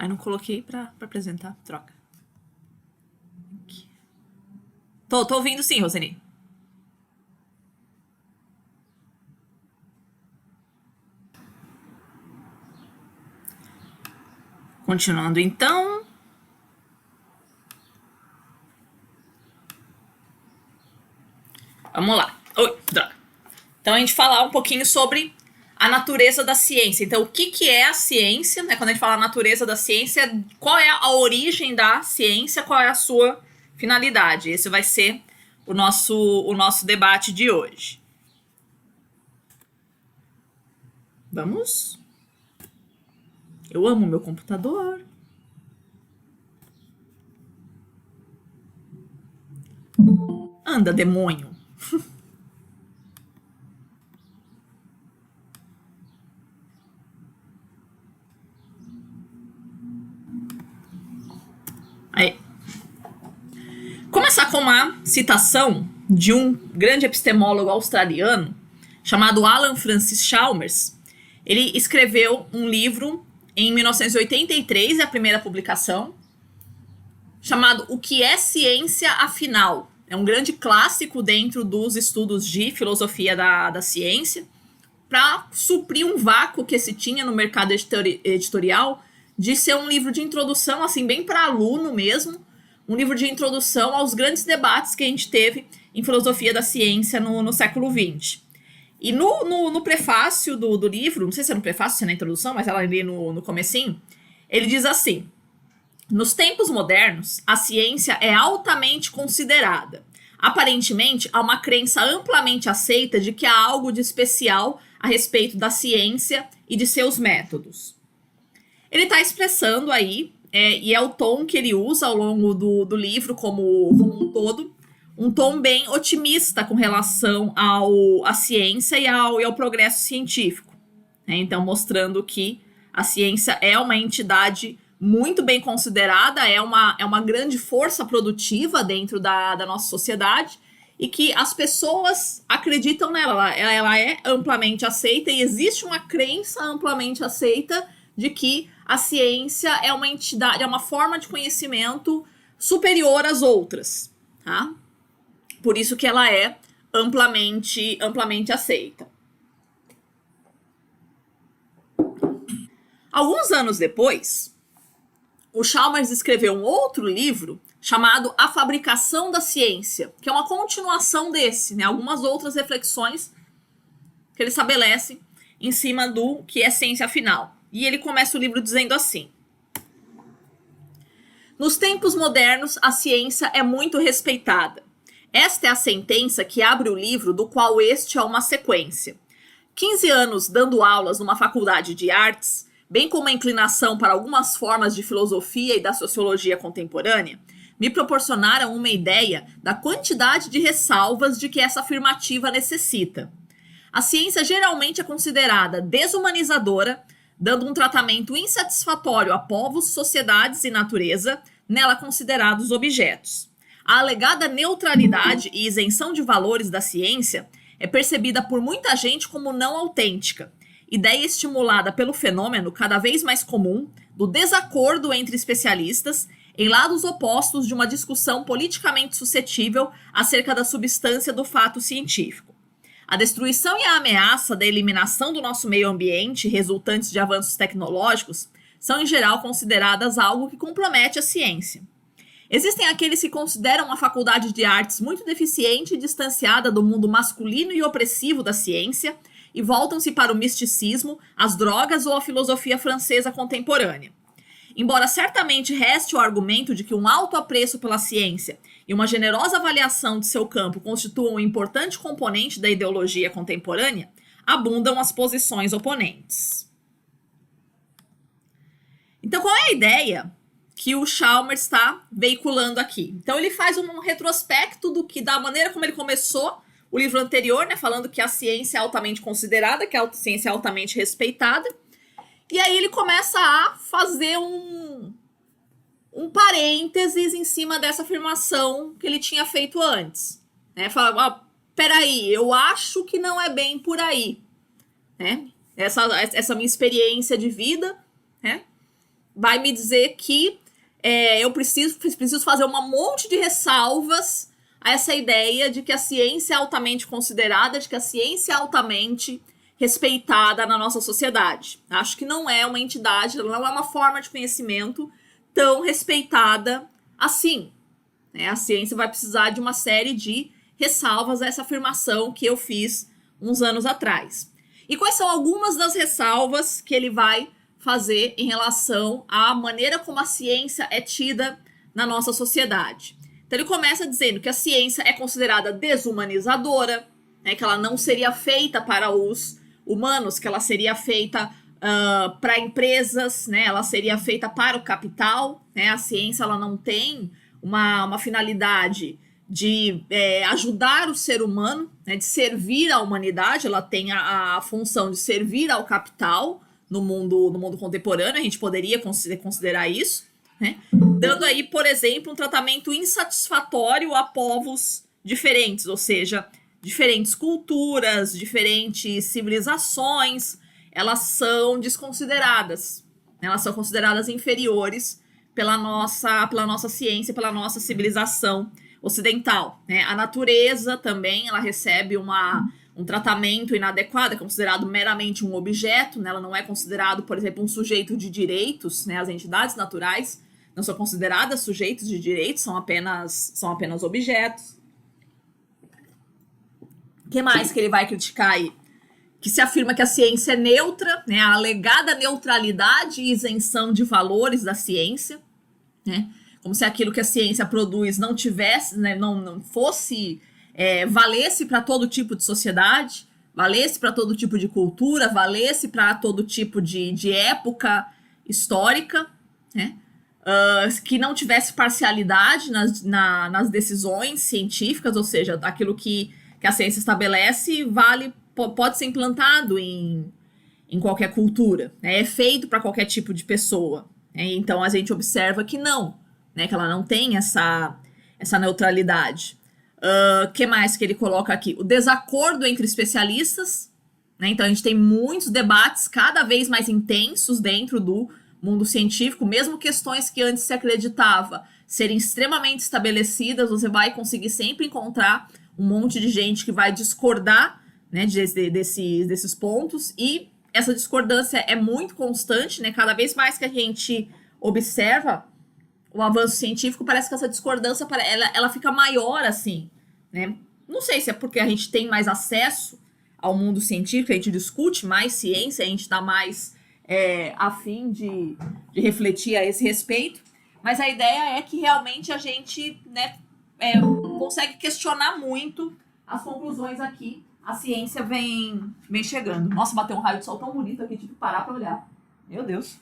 Aí não coloquei pra apresentar. Troca. Aqui. Tô ouvindo sim, Roseni. Continuando então. Vamos lá. Oi, droga. Então a gente falar um pouquinho sobre a natureza da ciência. Então, o que é a ciência? Né? Quando a gente fala a natureza da ciência, qual é a origem da ciência, qual é a sua finalidade? Esse vai ser o nosso debate de hoje. Vamos? Eu amo meu computador. Anda, demônio. Aí. Começar com uma citação de um grande epistemólogo australiano chamado Alan Francis Chalmers. Ele escreveu um livro em 1983, é a primeira publicação, chamado O que é Ciência Afinal. É um grande clássico dentro dos estudos de filosofia da ciência, para suprir um vácuo que se tinha no mercado editorial de ser um livro de introdução, assim, bem para aluno mesmo, um livro de introdução aos grandes debates que a gente teve em filosofia da ciência no século XX. E no prefácio do livro, não sei se é no prefácio, se é na introdução, mas ela ali no comecinho, ele diz assim: nos tempos modernos, a ciência é altamente considerada. Aparentemente, há uma crença amplamente aceita de que há algo de especial a respeito da ciência e de seus métodos. Ele está expressando aí, e é o tom que ele usa ao longo do livro como um todo, um tom bem otimista com relação à ciência e ao progresso científico. Então, mostrando que a ciência é uma entidade muito bem considerada, é uma grande força produtiva dentro da nossa sociedade e que as pessoas acreditam nela. Ela é amplamente aceita e existe uma crença amplamente aceita de que a ciência é uma entidade, é uma forma de conhecimento superior às outras, tá? Por isso que ela é amplamente aceita. Alguns anos depois, o Chalmers escreveu um outro livro chamado A Fabricação da Ciência, que é uma continuação desse, né? Algumas outras reflexões que ele estabelece em cima do que é ciência afinal. E ele começa o livro dizendo assim: nos tempos modernos, a ciência é muito respeitada. Esta é a sentença que abre o livro, do qual este é uma sequência. 15 anos dando aulas numa faculdade de artes, bem como a inclinação para algumas formas de filosofia e da sociologia contemporânea, me proporcionaram uma ideia da quantidade de ressalvas de que essa afirmativa necessita. A ciência geralmente é considerada desumanizadora, dando um tratamento insatisfatório a povos, sociedades e natureza, nela considerados objetos. A alegada neutralidade e isenção de valores da ciência é percebida por muita gente como não autêntica, ideia estimulada pelo fenômeno cada vez mais comum do desacordo entre especialistas em lados opostos de uma discussão politicamente suscetível acerca da substância do fato científico. A destruição e a ameaça da eliminação do nosso meio ambiente resultantes de avanços tecnológicos são, em geral, consideradas algo que compromete a ciência. Existem aqueles que consideram a faculdade de artes muito deficiente e distanciada do mundo masculino e opressivo da ciência e voltam-se para o misticismo, as drogas ou a filosofia francesa contemporânea. Embora certamente reste o argumento de que um alto apreço pela ciência e uma generosa avaliação de seu campo constituam um importante componente da ideologia contemporânea, abundam as posições oponentes. Então, qual é a ideia que o Chalmers está veiculando aqui? Então, ele faz um retrospecto da maneira como ele começou o livro anterior, né, falando que a ciência é altamente considerada, que a ciência é altamente respeitada. E aí ele começa a fazer um parênteses em cima dessa afirmação que ele tinha feito antes. Né? Fala, peraí, eu acho que não é bem por aí. Né? Essa minha experiência de vida, né, vai me dizer que eu preciso fazer um monte de ressalvas a essa ideia de que a ciência é altamente considerada, de que a ciência é altamente respeitada na nossa sociedade. Acho que não é uma entidade, não é uma forma de conhecimento tão respeitada assim. Né? A ciência vai precisar de uma série de ressalvas a essa afirmação que eu fiz uns anos atrás. E quais são algumas das ressalvas que ele vai fazer em relação à maneira como a ciência é tida na nossa sociedade? Então ele começa dizendo que a ciência é considerada desumanizadora, né, que ela não seria feita para os humanos, que ela seria feita para empresas, né, ela seria feita para o capital, né, a ciência ela não tem uma finalidade de ajudar o ser humano, né, de servir à humanidade, ela tem a função de servir ao capital no mundo contemporâneo, a gente poderia considerar isso, né, dando aí, por exemplo, um tratamento insatisfatório a povos diferentes, ou seja, diferentes culturas, diferentes civilizações, elas são desconsideradas, né? Elas são consideradas inferiores pela nossa ciência, pela nossa civilização ocidental. Né? A natureza também, ela recebe um tratamento inadequado, é considerado meramente um objeto, né? Ela não é considerado, por exemplo, um sujeito de direitos, né? As entidades naturais não são consideradas sujeitos de direitos, são apenas objetos. O que mais que ele vai criticar aí? Que se afirma que a ciência é neutra, né? A alegada neutralidade e isenção de valores da ciência, né? Como se aquilo que a ciência produz não tivesse, né? não fosse, valesse para todo tipo de sociedade, valesse para todo tipo de cultura, valesse para todo tipo de época histórica, né? Que não tivesse parcialidade nas decisões científicas, ou seja, aquilo que a ciência estabelece pode ser implantado em qualquer cultura, né? É feito para qualquer tipo de pessoa. Né? Então a gente observa que não, né? Que ela não tem essa neutralidade. Que mais que ele coloca aqui? O desacordo entre especialistas. Né? Então a gente tem muitos debates cada vez mais intensos dentro do mundo científico, mesmo questões que antes se acreditava serem extremamente estabelecidas, você vai conseguir sempre encontrar um monte de gente que vai discordar, né, desses pontos, e essa discordância é muito constante, né? Cada vez mais que a gente observa o avanço científico, parece que essa discordância ela fica maior, assim, né? Não sei se é porque a gente tem mais acesso ao mundo científico, a gente discute mais ciência, a gente está mais a fim de refletir a esse respeito, mas a ideia é que realmente a gente, né, consegue questionar muito as conclusões aqui. A ciência vem chegando. Nossa, bateu um raio de sol tão bonito aqui, tive que parar para olhar. Meu Deus.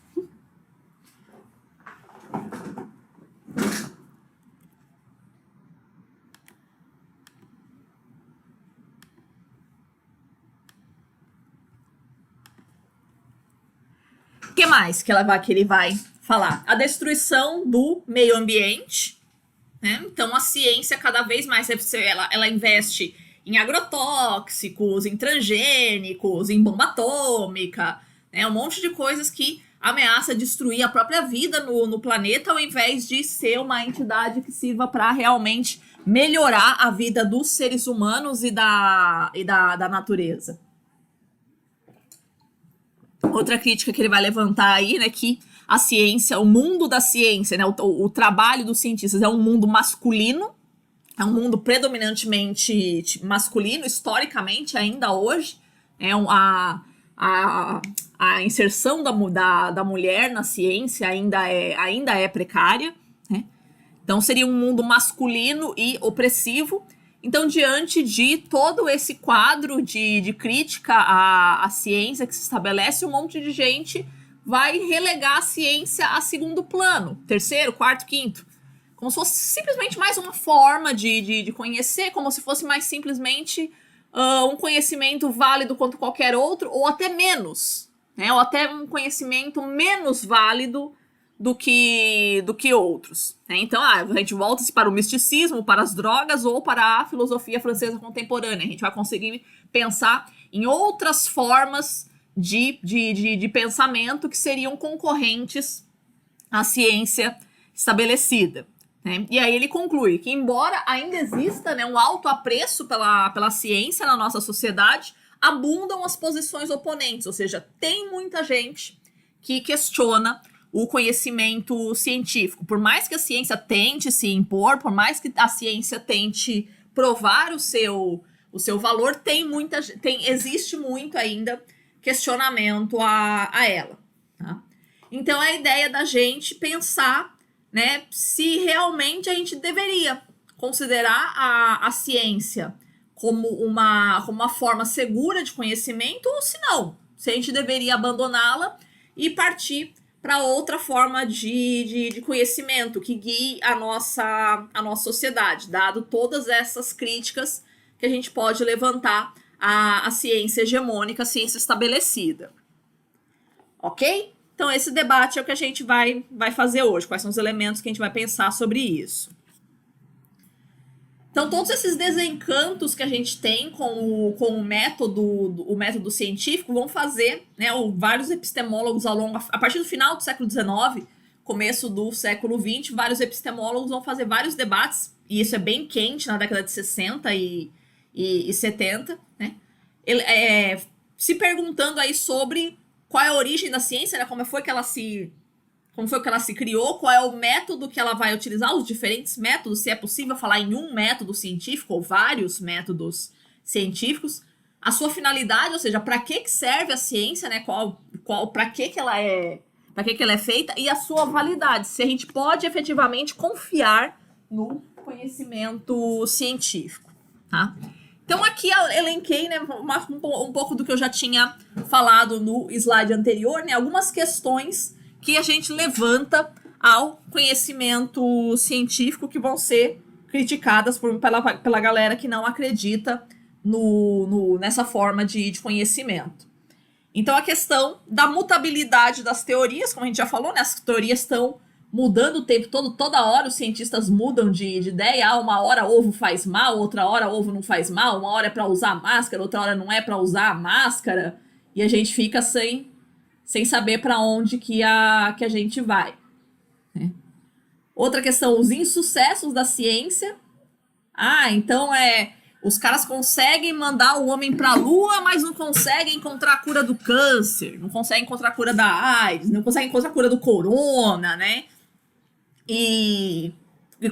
O que mais que ele vai falar? A destruição do meio ambiente. Né? Então, a ciência, cada vez mais, ela investe em agrotóxicos, em transgênicos, em bomba atômica, né? Um monte de coisas que ameaça destruir a própria vida no planeta, ao invés de ser uma entidade que sirva para realmente melhorar a vida dos seres humanos e da natureza. Outra crítica que ele vai levantar aí, né, que a ciência, o mundo da ciência, né, o trabalho dos cientistas é um mundo masculino, é um mundo predominantemente masculino, historicamente, ainda hoje. A inserção da mulher na ciência ainda é precária. Né? Então, seria um mundo masculino e opressivo. Então, diante de todo esse quadro de crítica à ciência que se estabelece, um monte de gente vai relegar a ciência a segundo plano, terceiro, quarto, quinto. Como se fosse simplesmente mais uma forma de conhecer, como se fosse mais simplesmente um conhecimento válido quanto qualquer outro, ou até menos, né? Ou até um conhecimento menos válido do que outros. Né? Então, a gente volta-se para o misticismo, para as drogas ou para a filosofia francesa contemporânea. A gente vai conseguir pensar em outras formas de pensamento que seriam concorrentes a ciência estabelecida. Né? E aí ele conclui que, embora ainda exista, né, um alto apreço pela ciência na nossa sociedade, abundam as posições oponentes, ou seja, tem muita gente que questiona o conhecimento científico. Por mais que a ciência tente se impor, por mais que a ciência tente provar o seu valor, existe muito ainda questionamento a ela. Tá? Então, é a ideia da gente pensar, né, se realmente a gente deveria considerar a ciência como uma forma segura de conhecimento, ou se não, se a gente deveria abandoná-la e partir para outra forma de conhecimento que guie a nossa sociedade, dado todas essas críticas que a gente pode levantar à ciência hegemônica, a ciência estabelecida. Ok? Então, esse debate é o que a gente vai fazer hoje. Quais são os elementos que a gente vai pensar sobre isso? Então, todos esses desencantos que a gente tem com o método científico vão fazer, né, vários epistemólogos a partir do final do século XIX, começo do século XX, vários epistemólogos vão fazer vários debates, e isso é bem quente na década de 60 e 70, né, se perguntando aí sobre qual é a origem da ciência, né, como foi que ela se criou, qual é o método que ela vai utilizar, os diferentes métodos, se é possível falar em um método científico ou vários métodos científicos, a sua finalidade, ou seja, para que serve a ciência, né? Para que ela é feita, e a sua validade, se a gente pode efetivamente confiar no conhecimento científico, tá? Então aqui eu elenquei, né, um pouco do que eu já tinha falado no slide anterior, né, algumas questões que a gente levanta ao conhecimento científico que vão ser criticadas pela galera que não acredita nessa forma de conhecimento. Então, a questão da mutabilidade das teorias, como a gente já falou, né, as teorias estão mudando o tempo todo, toda hora os cientistas mudam de ideia. Uma hora ovo faz mal, outra hora ovo não faz mal, uma hora é para usar máscara, outra hora não é para usar a máscara, e a gente fica sem saber para onde que a gente vai. Né? Outra questão, os insucessos da ciência. Então os caras conseguem mandar o homem para a Lua, mas não conseguem encontrar a cura do câncer, não conseguem encontrar a cura da AIDS, não conseguem encontrar a cura do corona, né? E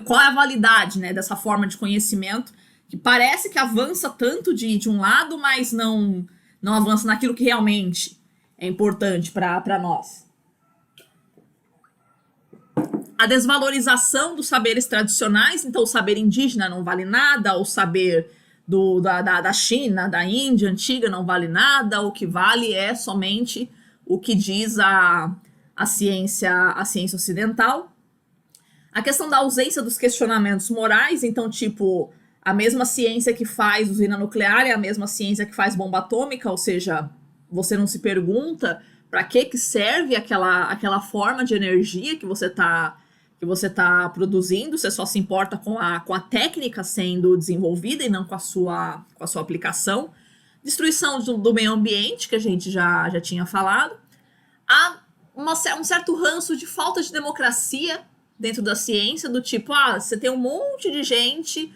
qual é a validade, né, dessa forma de conhecimento que parece que avança tanto de um lado, mas não avança naquilo que realmente é importante para nós. A desvalorização dos saberes tradicionais, então o saber indígena não vale nada, o saber da China, da Índia antiga não vale nada, o que vale é somente o que diz a ciência ocidental. A questão da ausência dos questionamentos morais, então, tipo, a mesma ciência que faz usina nuclear é a mesma ciência que faz bomba atômica, ou seja, você não se pergunta para que serve aquela forma de energia que você tá produzindo, você só se importa com a técnica sendo desenvolvida e não com a sua aplicação. Destruição do meio ambiente, que a gente já tinha falado. Há um certo ranço de falta de democracia dentro da ciência, do tipo, você tem um monte de gente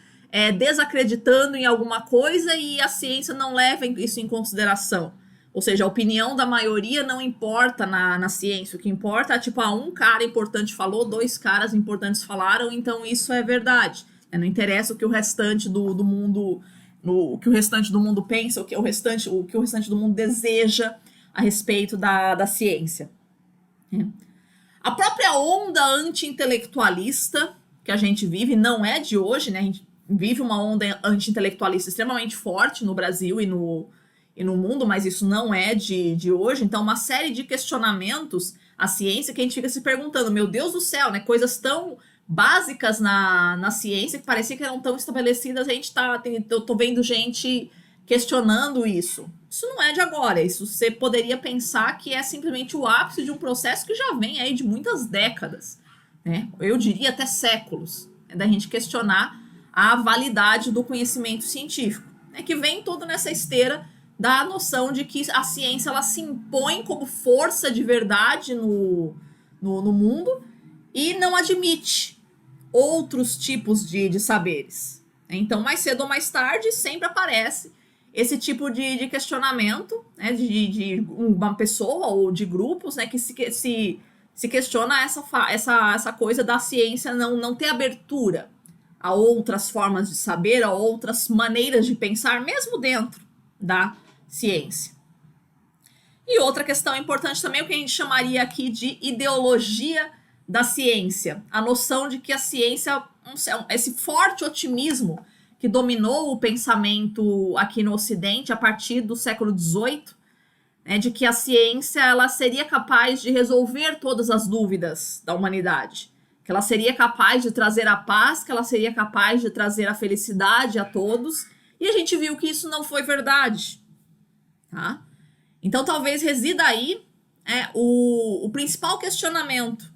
desacreditando em alguma coisa e a ciência não leva isso em consideração. Ou seja, a opinião da maioria não importa na ciência. O que importa é, tipo, um cara importante falou, 2 caras importantes falaram, então isso é verdade. Não interessa o que o restante do mundo, o que o restante do mundo pensa, o que o restante do mundo deseja a respeito da ciência. A própria onda anti-intelectualista que a gente vive não é de hoje, né? A gente vive uma onda anti-intelectualista extremamente forte no Brasil e no mundo, mas isso não é de hoje. Então, uma série de questionamentos à ciência que a gente fica se perguntando, meu Deus do céu, né? Coisas tão básicas na ciência que parecia que eram tão estabelecidas, eu tô vendo gente questionando isso. Isso não é de agora, isso você poderia pensar que é simplesmente o ápice de um processo que já vem aí de muitas décadas, né? Eu diria até séculos, da gente questionar a validade do conhecimento científico, né? Que vem todo nessa esteira da noção de que a ciência ela se impõe como força de verdade no mundo, e não admite outros tipos de saberes. Então, mais cedo ou mais tarde, sempre aparece esse tipo de questionamento, né, de uma pessoa ou de grupos, né, que se questiona essa coisa da ciência não ter abertura a outras formas de saber, a outras maneiras de pensar, mesmo dentro da ciência. E outra questão importante também é o que a gente chamaria aqui de ideologia da ciência. A noção de que a ciência, esse forte otimismo que dominou o pensamento aqui no Ocidente a partir do século XVIII, né, de que a ciência ela seria capaz de resolver todas as dúvidas da humanidade, que ela seria capaz de trazer a paz, que ela seria capaz de trazer a felicidade a todos, e a gente viu que isso não foi verdade. Tá? Então, talvez resida aí o principal questionamento,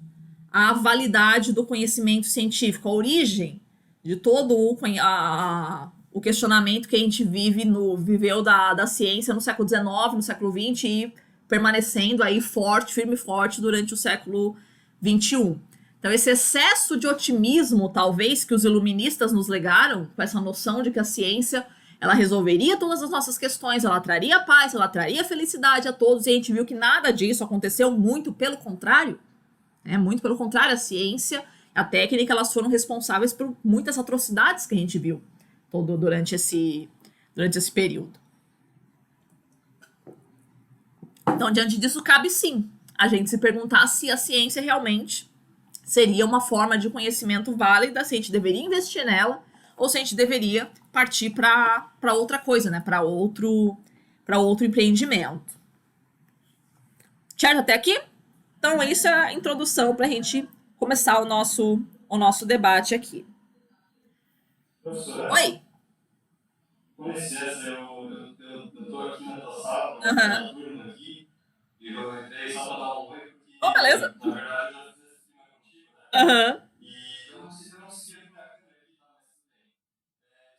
a validade do conhecimento científico, a origem de todo o questionamento que a gente viveu da ciência no século XIX, no século XX e permanecendo aí firme e forte durante o século XXI. Então, esse excesso de otimismo, talvez, que os iluministas nos legaram, com essa noção de que a ciência ela resolveria todas as nossas questões, ela traria paz, ela traria felicidade a todos, e a gente viu que nada disso aconteceu, muito pelo contrário. Muito pelo contrário, a ciência, a técnica, elas foram responsáveis por muitas atrocidades que a gente viu durante esse período. Então, diante disso, cabe sim a gente se perguntar se a ciência realmente seria uma forma de conhecimento válida, se a gente deveria investir nela, ou se a gente deveria partir para outra coisa, né? Para outro empreendimento. Certo até aqui? Então, isso é a introdução para a gente começar o nosso debate aqui. Professora, Oi? com licença, eu tô aqui na sala, Aham. turma aqui, e eu entrei só para dar um oi, porque, Oh, beleza. na verdade, eu fiz esse clima contigo, né? Aham. E eu não sei se eu não segui a minha câmera aqui, tá? Mas tudo bem.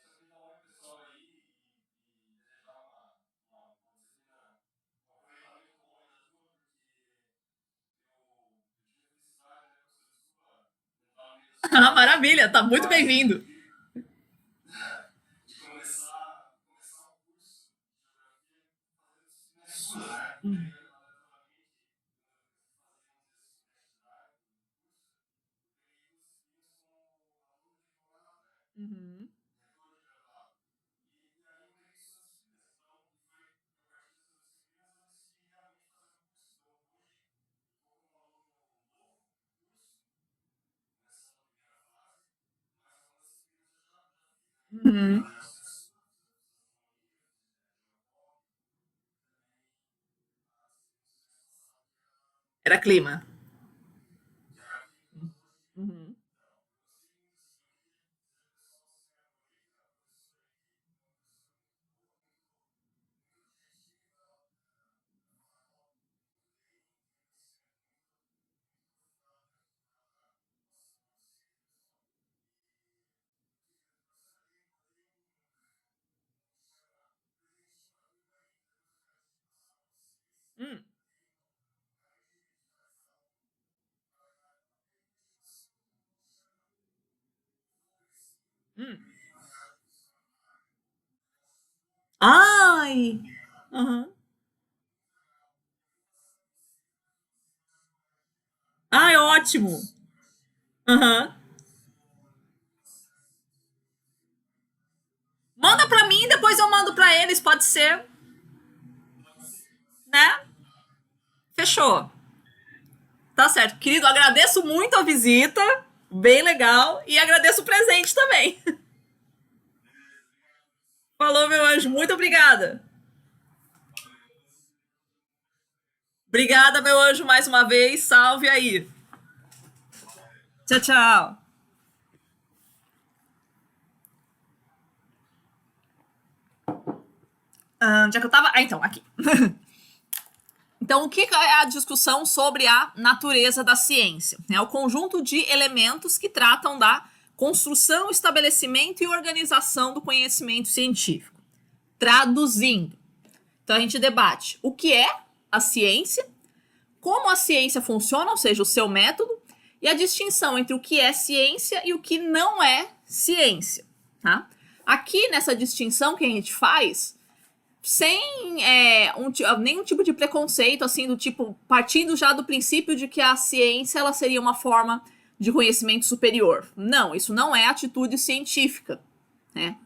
Só queria dar um oi pessoal aí e desejar uma disciplina, um aproveitamento bom aí da turma, porque eu tive felicidade, né, professor? Desculpa, entrar no meio da Ah, sua maravilha, tá muito bem-vindo. de começar um curso de geografia fazendo disciplinas suas, né? Uhum. Uhum. Uhum. Era clima. Uhum. Hum. Hum. Ai! Aham. Ai, ótimo! Aham. Manda pra mim, depois eu mando pra eles, pode ser, né? Fechou. Tá certo. Querido, agradeço muito a visita, bem legal, e agradeço o presente também. Falou, meu anjo, muito obrigada. Obrigada, meu anjo, mais uma vez. Salve aí. Tchau, tchau. Onde é que eu tava? Ah, então, aqui. Então, o que é a discussão sobre a natureza da ciência? É o conjunto de elementos que tratam da construção, estabelecimento e organização do conhecimento científico. Traduzindo, então a gente debate o que é a ciência, como a ciência funciona, ou seja, o seu método, e a distinção entre o que é ciência e o que não é ciência, tá? Aqui, nessa distinção que a gente faz, sem nenhum tipo de preconceito, assim, do tipo, partindo já do princípio de que a ciência ela seria uma forma de conhecimento superior. Não, isso não é atitude científica, né?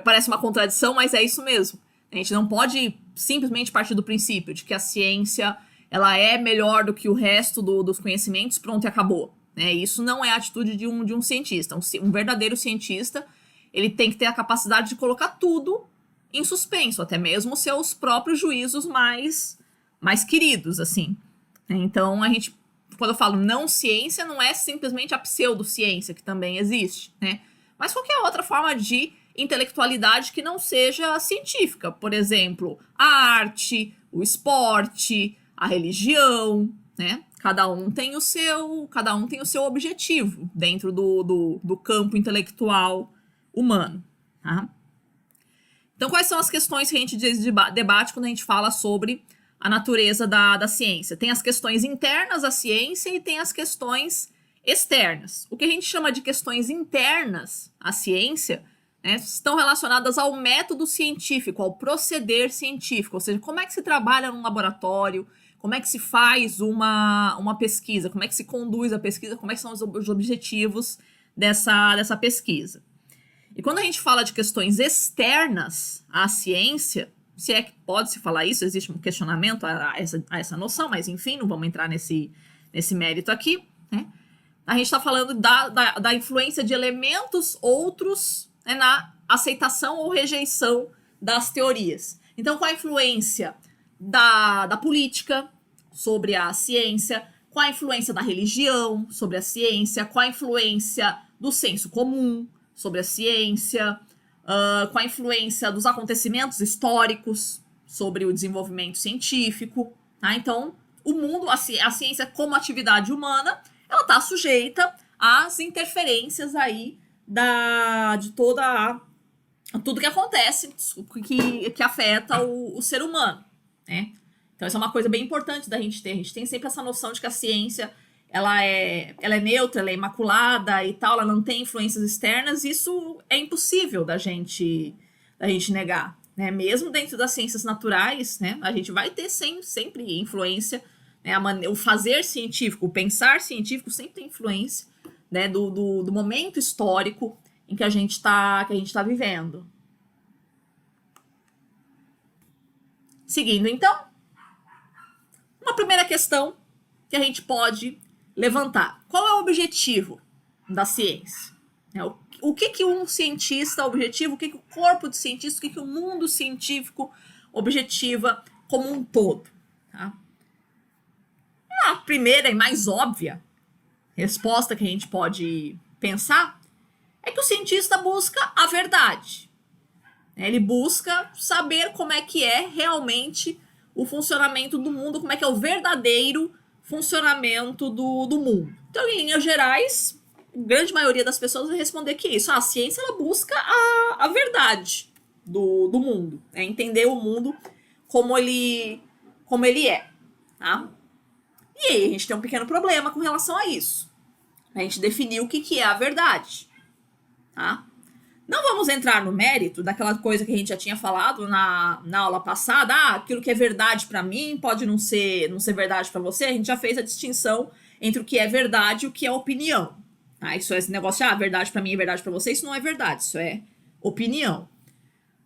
Parece uma contradição, mas é isso mesmo. A gente não pode simplesmente partir do princípio de que a ciência ela é melhor do que o resto dos conhecimentos, pronto e acabou. Né? Isso não é a atitude de um cientista. Um verdadeiro cientista, ele tem que ter a capacidade de colocar tudo em suspenso, até mesmo seus próprios juízos mais queridos, assim. Então, quando eu falo não ciência, não é simplesmente a pseudociência, que também existe, né? Mas qualquer outra forma de intelectualidade que não seja científica. Por exemplo, a arte, o esporte, a religião, né? Cada um tem o seu objetivo dentro do campo intelectual humano, tá? Então, quais são as questões que a gente debate quando a gente fala sobre a natureza da ciência? Tem as questões internas à ciência e tem as questões externas. O que a gente chama de questões internas à ciência, né, estão relacionadas ao método científico, ao proceder científico, ou seja, como é que se trabalha num laboratório, como é que se faz uma pesquisa, como é que se conduz a pesquisa, como é que são os objetivos dessa pesquisa. E quando a gente fala de questões externas à ciência, se é que pode-se falar isso, existe um questionamento a essa noção, mas enfim, não vamos entrar nesse mérito aqui, né? A gente está falando da influência de elementos outros, né, na aceitação ou rejeição das teorias. Então, qual a influência da política sobre a ciência, qual a influência da religião sobre a ciência, qual a influência do senso comum sobre a ciência, com a influência dos acontecimentos históricos sobre o desenvolvimento científico, tá? Então, o mundo, a ciência como atividade humana, ela está sujeita às interferências aí de tudo que acontece, que afeta o ser humano, né? Então, essa é uma coisa bem importante da gente ter. A gente tem sempre essa noção de que a ciência ela é neutra, ela é imaculada e tal, ela não tem influências externas. Isso é impossível da gente negar, né? Mesmo dentro das ciências naturais, né, a gente vai ter sempre influência, né? O fazer científico, o pensar científico sempre tem influência, né, do momento histórico em que a gente tá vivendo. Seguindo, então, uma primeira questão que a gente pode levantar. Qual é o objetivo da ciência? O que um cientista objetiva, o que o corpo de cientistas, o que o mundo científico objetiva como um todo? Tá? A primeira e mais óbvia resposta que a gente pode pensar é que o cientista busca a verdade. Ele busca saber como é que é realmente o funcionamento do mundo, como é que é o verdadeiro funcionamento do mundo. Então, em linhas gerais, a grande maioria das pessoas vai responder que isso. A ciência ela busca a verdade do mundo, né? Entender o mundo como ele é. Tá? E aí a gente tem um pequeno problema com relação a isso. A gente definiu o que é a verdade. Tá? Não vamos entrar no mérito daquela coisa que a gente já tinha falado na aula passada. Aquilo que é verdade para mim pode não ser verdade para você. A gente já fez a distinção entre o que é verdade e o que é opinião. Tá? Isso é esse negócio de verdade para mim e verdade para você. Isso não é verdade, isso é opinião.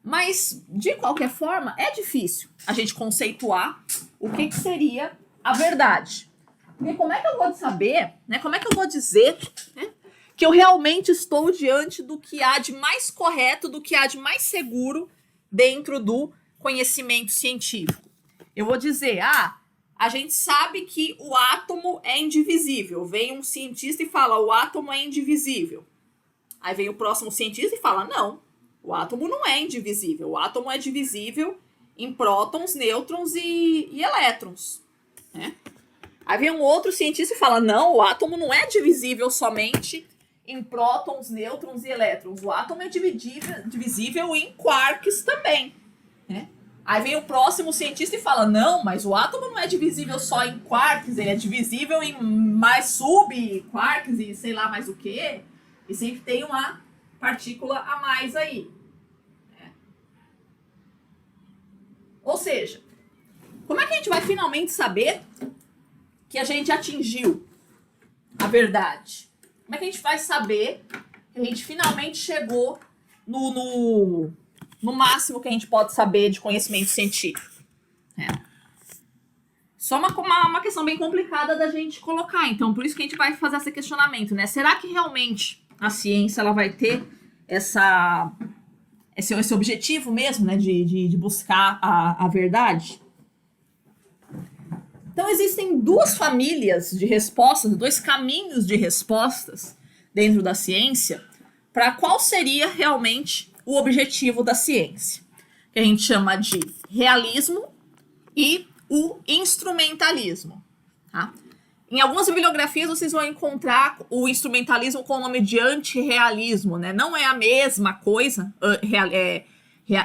Mas, de qualquer forma, é difícil a gente conceituar o que seria a verdade. Porque como é que eu vou saber, né? Como é que eu vou dizer, né, que eu realmente estou diante do que há de mais correto, do que há de mais seguro dentro do conhecimento científico? Eu vou dizer, a gente sabe que o átomo é indivisível. Vem um cientista e fala, o átomo é indivisível. Aí vem o próximo cientista e fala, não, o átomo não é indivisível. O átomo é divisível em prótons, nêutrons e elétrons, né? Aí vem um outro cientista e fala, não, o átomo não é divisível somente em prótons, nêutrons e elétrons. O átomo é divisível em quarks também, né? Aí vem o próximo cientista e fala, não, mas o átomo não é divisível só em quarks, ele é divisível em mais sub-quarks e sei lá mais o que. E sempre tem uma partícula a mais aí. Ou seja, como é que a gente vai finalmente saber que a gente atingiu a verdade? Como é que a gente vai saber que a gente finalmente chegou no máximo que a gente pode saber de conhecimento científico? Só uma questão bem complicada da gente colocar. Então, por isso que a gente vai fazer esse questionamento, né? Será que realmente a ciência ela vai ter esse objetivo mesmo, né? De buscar a verdade? Então, existem duas famílias de respostas, dois caminhos de respostas dentro da ciência para qual seria realmente o objetivo da ciência, que a gente chama de realismo e o instrumentalismo. Tá? Em algumas bibliografias vocês vão encontrar o instrumentalismo com o nome de antirrealismo, né? Não é a mesma coisa,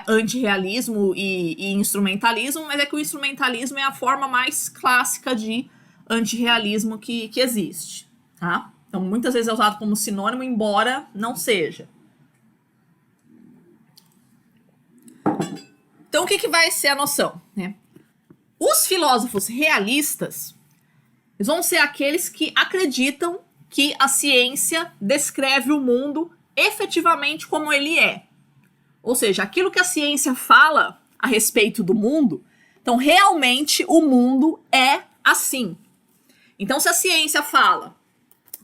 antirrealismo e instrumentalismo, mas é que o instrumentalismo é a forma mais clássica de antirrealismo que existe. Tá? Então, muitas vezes é usado como sinônimo, embora não seja. Então, o que vai ser a noção? Né? Os filósofos realistas, eles vão ser aqueles que acreditam que a ciência descreve o mundo efetivamente como ele é. Ou seja, aquilo que a ciência fala a respeito do mundo, então realmente o mundo é assim. Então, se a ciência fala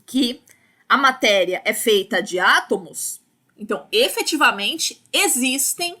que a matéria é feita de átomos, então efetivamente existem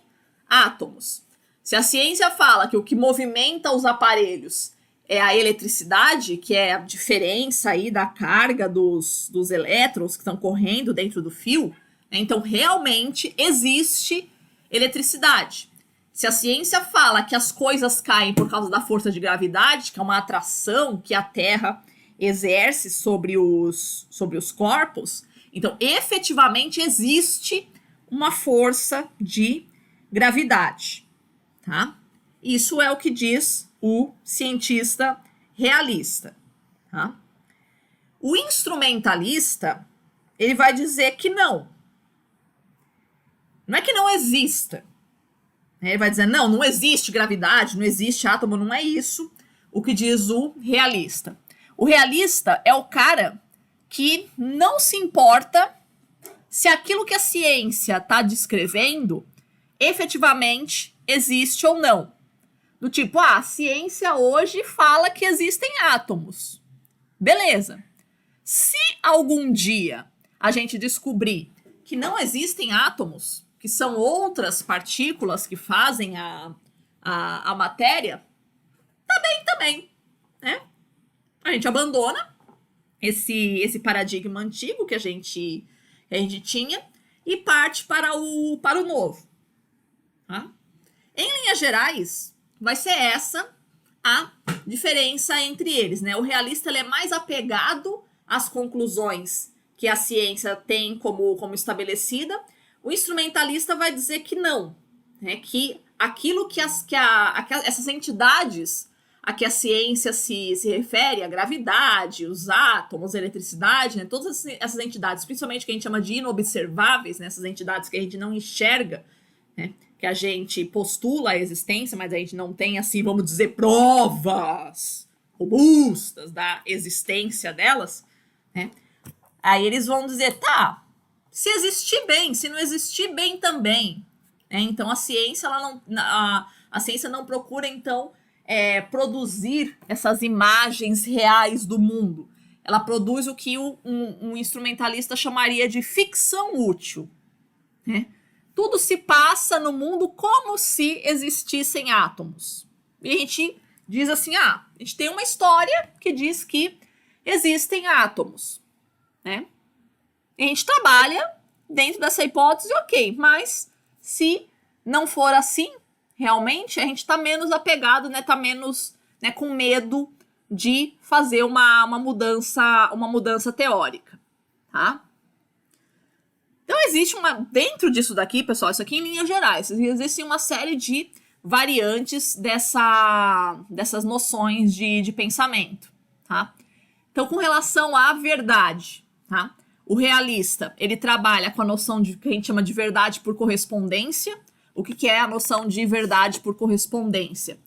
átomos. Se a ciência fala que o que movimenta os aparelhos é a eletricidade, que é a diferença aí da carga dos elétrons que estão correndo dentro do fio, né, então realmente existe eletricidade. Se a ciência fala que as coisas caem por causa da força de gravidade, que é uma atração que a Terra exerce sobre os corpos, então efetivamente existe uma força de gravidade. Tá? Isso é o que diz o cientista realista. Tá? O instrumentalista, ele vai dizer que não. Não é que não exista. Ele vai dizer, não existe gravidade, não existe átomo, não é isso o que diz o realista. O realista é o cara que não se importa se aquilo que a ciência está descrevendo efetivamente existe ou não. Do tipo, a ciência hoje fala que existem átomos. Beleza. Se algum dia a gente descobrir que não existem átomos, que são outras partículas que fazem a matéria, tá bem também, né? A gente abandona esse paradigma antigo que a gente tinha e parte para o novo. Tá? Em linhas gerais, vai ser essa a diferença entre eles, né? O realista ele é mais apegado às conclusões que a ciência tem como estabelecida. O instrumentalista vai dizer que não, né? Que aquilo que essas entidades a que a ciência se refere, a gravidade, os átomos, a eletricidade, né? Todas essas entidades, principalmente que a gente chama de inobserváveis, né? Essas entidades que a gente não enxerga, né? Que a gente postula a existência, mas a gente não tem, assim, vamos dizer, provas robustas da existência delas, né? Aí eles vão dizer, tá, se existir bem, se não existir bem também. Né? Então a ciência, a ciência não procura, então, produzir essas imagens reais do mundo. Ela produz o que um instrumentalista chamaria de ficção útil, né? Tudo se passa no mundo como se existissem átomos. E a gente diz assim, a gente tem uma história que diz que existem átomos, né? E a gente trabalha dentro dessa hipótese, ok, mas se não for assim, realmente, a gente está menos apegado, né? Está menos, né, com medo de fazer uma mudança teórica, tá? Então existe dentro disso daqui, pessoal, isso aqui em linhas gerais, existe uma série de variantes dessas noções de pensamento, tá? Então, com relação à verdade, tá? O realista, ele trabalha com a noção de que a gente chama de verdade por correspondência. O que é a noção de verdade por correspondência?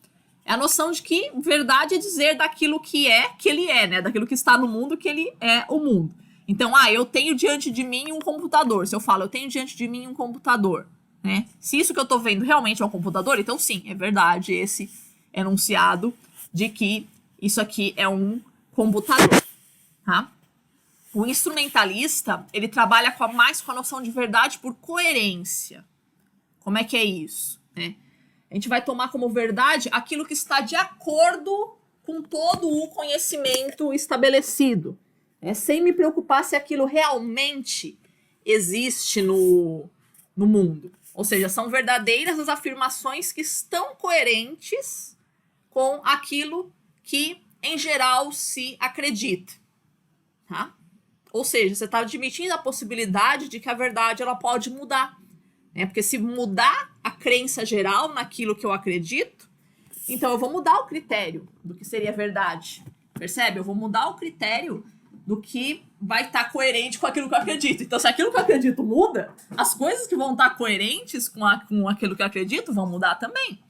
É a noção de que verdade é dizer daquilo que ele é, né? Daquilo que está no mundo, que ele é o mundo. Então, eu tenho diante de mim um computador. Se eu falo, eu tenho diante de mim um computador, né? Se isso que eu estou vendo realmente é um computador, então sim, é verdade esse enunciado de que isso aqui é um computador, tá? O instrumentalista, ele trabalha mais com a noção de verdade por coerência. Como é que é isso, né? A gente vai tomar como verdade aquilo que está de acordo com todo o conhecimento estabelecido, né? Sem me preocupar se aquilo realmente existe no mundo. Ou seja, são verdadeiras as afirmações que estão coerentes com aquilo que, em geral, se acredita, tá? Ou seja, você está admitindo a possibilidade de que a verdade ela pode mudar, né? Porque se mudar a crença geral naquilo que eu acredito, então eu vou mudar o critério do que seria verdade. Percebe? Eu vou mudar o critério do que vai estar coerente com aquilo que eu acredito. Então, se aquilo que eu acredito muda, as coisas que vão estar coerentes com aquilo que eu acredito vão mudar também.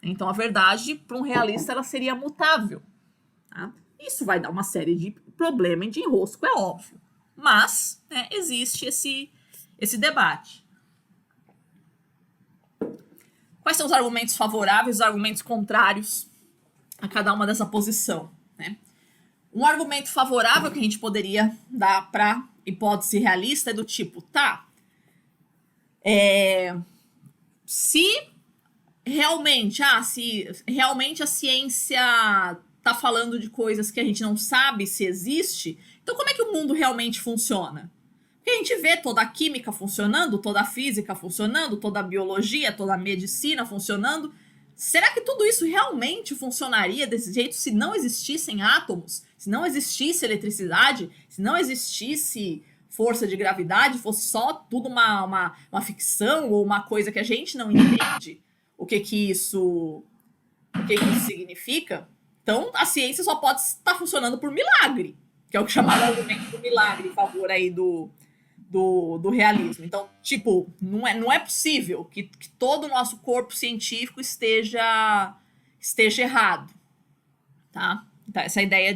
Então, a verdade, para um realista, ela seria mutável, tá? Isso vai dar uma série de problemas e de enrosco, é óbvio. Mas, né, existe esse debate. Quais são os argumentos favoráveis e os argumentos contrários a cada uma dessa posição, né? Um argumento favorável que a gente poderia dar para hipótese realista é do tipo, se realmente a ciência está falando de coisas que a gente não sabe se existe, então como é que o mundo realmente funciona? Porque a gente vê toda a química funcionando, toda a física funcionando, toda a biologia, toda a medicina funcionando. Será que tudo isso realmente funcionaria desse jeito se não existissem átomos? Se não existisse eletricidade? Se não existisse força de gravidade? Fosse só tudo uma ficção ou uma coisa que a gente não entende? O que isso significa? Então, a ciência só pode estar funcionando por milagre, que é o que chamava o argumento do milagre em favor aí do realismo. Então, tipo, não é possível que todo o nosso corpo científico esteja errado, tá? Então, essa é a ideia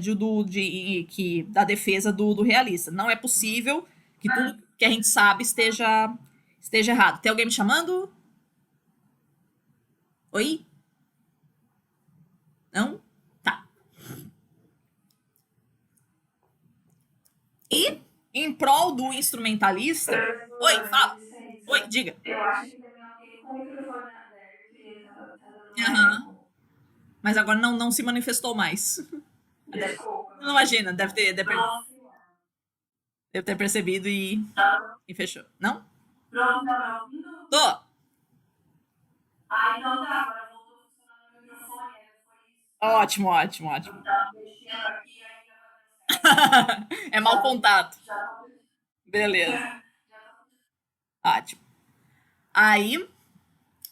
da defesa do realista. Não é possível que tudo que a gente sabe esteja errado. Tem alguém me chamando? Oi? Não? Tá. E, em prol do instrumentalista... Oi, fala. Oi, diga. Eu acho que também alguém com o microfone aberto que tá Aham. Mas agora não se manifestou mais. Desculpa. Não imagina, deve ter Nossa. percebido e fechou. Não? Pronto, tá me ouvindo? Tô. Então tá, agora voltou a funcionar no microfone, foi isso. Ótimo. Tá mexendo aqui, aí tá É mau contato. já tá Beleza. Ótimo. Aí,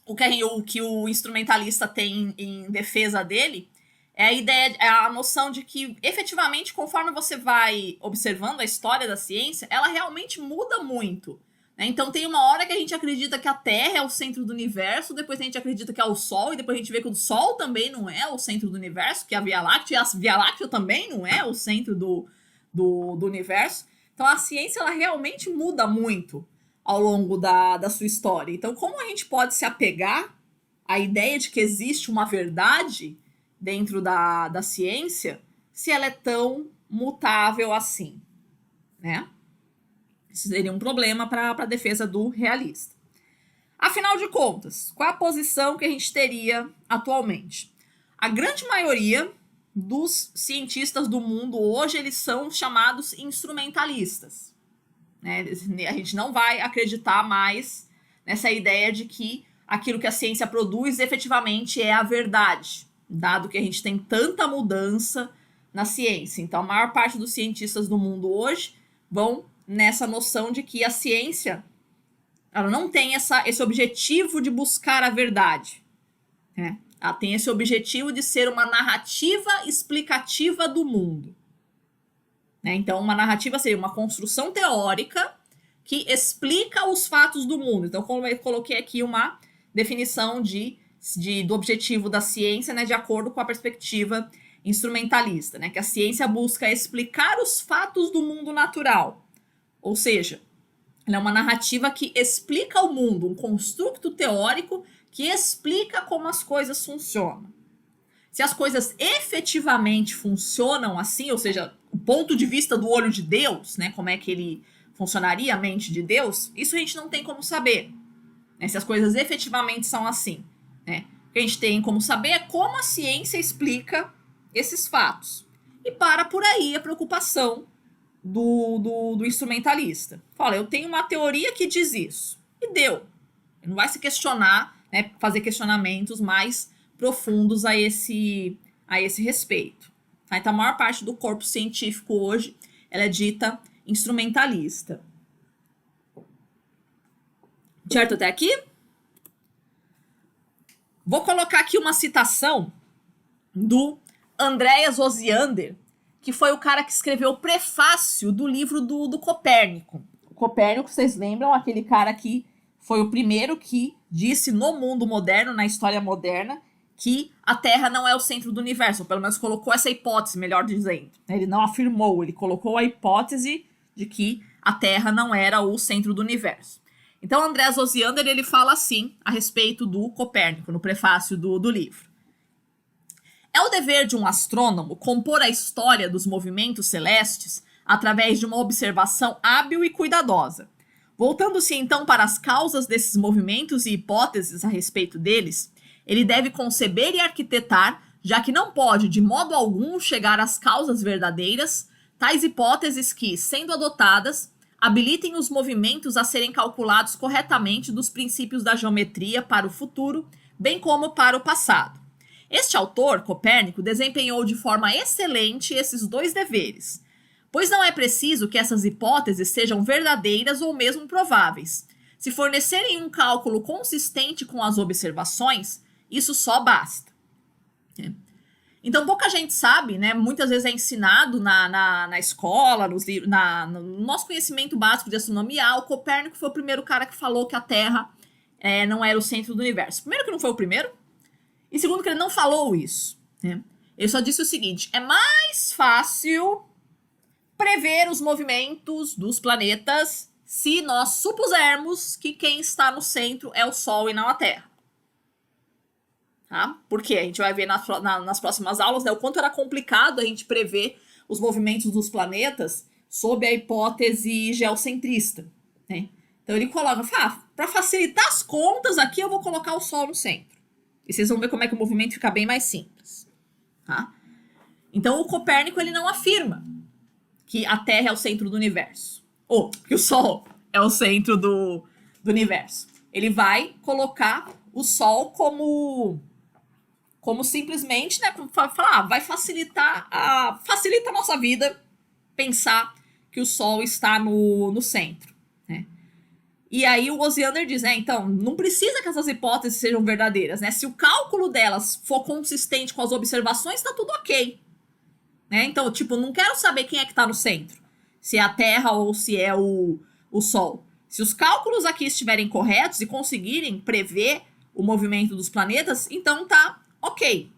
o que o instrumentalista tem em defesa dele é a noção de que, efetivamente, conforme você vai observando a história da ciência, ela realmente muda muito, né? Então, tem uma hora que a gente acredita que a Terra é o centro do universo, depois a gente acredita que é o Sol, e depois a gente vê que o Sol também não é o centro do universo, que é a Via Láctea, e a Via Láctea também não é o centro do universo. Então, a ciência, ela realmente muda muito ao longo da sua história. Então, como a gente pode se apegar à ideia de que existe uma verdade dentro da ciência, se ela é tão mutável assim, né? Isso seria um problema para a defesa do realista. Afinal de contas, qual a posição que a gente teria atualmente? A grande maioria dos cientistas do mundo hoje, eles são chamados instrumentalistas, né? A gente não vai acreditar mais nessa ideia de que aquilo que a ciência produz efetivamente é a verdade, dado que a gente tem tanta mudança na ciência. Então, a maior parte dos cientistas do mundo hoje vão nessa noção de que a ciência ela não tem esse objetivo de buscar a verdade. né? Ela tem esse objetivo de ser uma narrativa explicativa do mundo, né? Então, uma narrativa seria uma construção teórica que explica os fatos do mundo. Então, como eu coloquei aqui uma definição do objetivo da ciência, né, de acordo com a perspectiva instrumentalista, né, que a ciência busca explicar os fatos do mundo natural. Ou seja, ela é uma narrativa que explica o mundo, um construto teórico que explica como as coisas funcionam. Se as coisas efetivamente funcionam assim, ou seja, o ponto de vista do olho de Deus, né, como é que ele funcionaria a mente de Deus, isso a gente não tem como saber, né, se as coisas efetivamente são assim, né? O que a gente tem como saber é como a ciência explica esses fatos. E para por aí a preocupação do instrumentalista. Fala, eu tenho uma teoria que diz isso. E deu. Ele não vai se questionar, né, fazer questionamentos mais profundos a esse respeito. Tá? Então, a maior parte do corpo científico hoje ela é dita instrumentalista. Certo até aqui? Vou colocar aqui uma citação do Andreas Osiander, que foi o cara que escreveu o prefácio do livro do Copérnico. O Copérnico, vocês lembram, aquele cara que foi o primeiro que disse no mundo moderno, na história moderna, que a Terra não é o centro do universo, ou pelo menos colocou essa hipótese, melhor dizendo. Ele não afirmou, ele colocou a hipótese de que a Terra não era o centro do universo. Então, Andreas Osiander, ele fala assim a respeito do Copérnico, no prefácio do livro. É o dever de um astrônomo compor a história dos movimentos celestes através de uma observação hábil e cuidadosa. Voltando-se então para as causas desses movimentos e hipóteses a respeito deles, ele deve conceber e arquitetar, já que não pode de modo algum chegar às causas verdadeiras, tais hipóteses que, sendo adotadas, habilitem os movimentos a serem calculados corretamente dos princípios da geometria para o futuro, bem como para o passado. Este autor, Copérnico, desempenhou de forma excelente esses dois deveres, pois não é preciso que essas hipóteses sejam verdadeiras ou mesmo prováveis. Se fornecerem um cálculo consistente com as observações, isso só basta. Então, pouca gente sabe, né? Muitas vezes é ensinado na escola, no nosso conhecimento básico de astronomia. O Copérnico foi o primeiro cara que falou que a Terra não era o centro do universo. Primeiro que não foi o primeiro, e segundo que ele não falou isso. Né? Ele só disse o seguinte, é mais fácil prever os movimentos dos planetas se nós supusermos que quem está no centro é o Sol e não a Terra. Tá? Porque a gente vai ver nas próximas aulas, né, o quanto era complicado a gente prever os movimentos dos planetas sob a hipótese geocentrista. Né? Então ele coloca, para facilitar as contas aqui eu vou colocar o Sol no centro. E vocês vão ver como é que o movimento fica bem mais simples. Tá? Então o Copérnico ele não afirma que a Terra é o centro do universo. Ou que o Sol é o centro do universo. Ele vai colocar o Sol como simplesmente, né, vai facilita a nossa vida pensar que o Sol está no centro, né? E aí o Osiander diz, então, não precisa que essas hipóteses sejam verdadeiras, né? Se o cálculo delas for consistente com as observações, tá tudo ok. Né? Então, tipo, não quero saber quem é que tá no centro, se é a Terra ou se é o Sol. Se os cálculos aqui estiverem corretos e conseguirem prever o movimento dos planetas, então tá ok.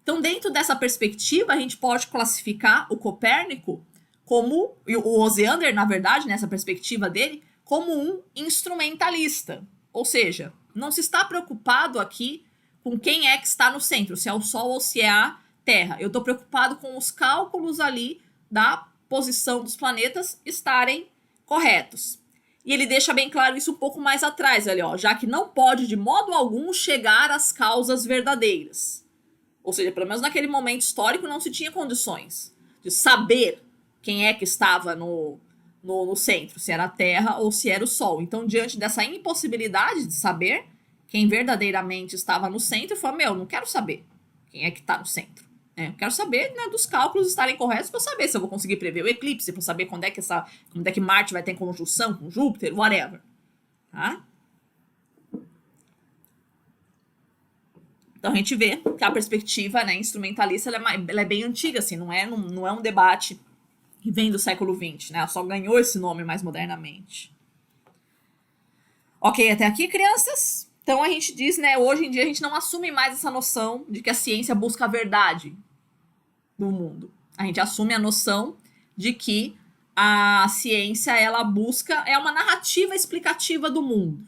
Então, dentro dessa perspectiva, a gente pode classificar o Copérnico como, o Osiander, na verdade, nessa perspectiva dele, como um instrumentalista. Ou seja, não se está preocupado aqui com quem é que está no centro, se é o Sol ou se é a Terra. Eu estou preocupado com os cálculos ali da posição dos planetas estarem corretos. E ele deixa bem claro isso um pouco mais atrás, ali, ó, já que não pode de modo algum chegar às causas verdadeiras. Ou seja, pelo menos naquele momento histórico não se tinha condições de saber quem é que estava no centro, se era a Terra ou se era o Sol. Então, diante dessa impossibilidade de saber quem verdadeiramente estava no centro, eu falei, não quero saber quem é que está no centro. Eu quero saber, né, dos cálculos estarem corretos para saber se eu vou conseguir prever o eclipse, para saber quando é que Marte vai ter conjunção com Júpiter, whatever. Tá? Então a gente vê que a perspectiva, né, instrumentalista ela é bem antiga, assim, não é um debate que vem do século XX, né? Ela só ganhou esse nome mais modernamente. Ok, até aqui, crianças? Então a gente diz, né, hoje em dia a gente não assume mais essa noção de que a ciência busca a verdade do mundo. A gente assume a noção de que a ciência, ela busca, é uma narrativa explicativa do mundo.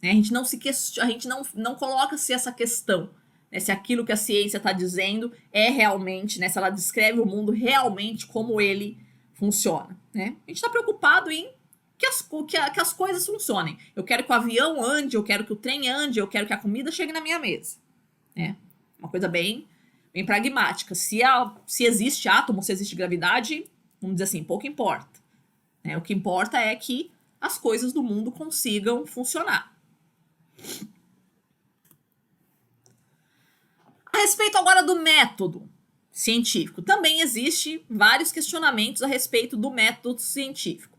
Né? A gente não a gente não coloca-se essa questão, né, se aquilo que a ciência está dizendo é realmente, né, se ela descreve o mundo realmente como ele funciona. Né? A gente está preocupado em que as coisas funcionem. Eu quero que o avião ande, eu quero que o trem ande, eu quero que a comida chegue na minha mesa. Né? Uma coisa bem pragmática. Se existe átomo, se existe gravidade, vamos dizer assim, pouco importa. Né? O que importa é que as coisas do mundo consigam funcionar. A respeito agora do método científico, também existe vários questionamentos a respeito do método científico.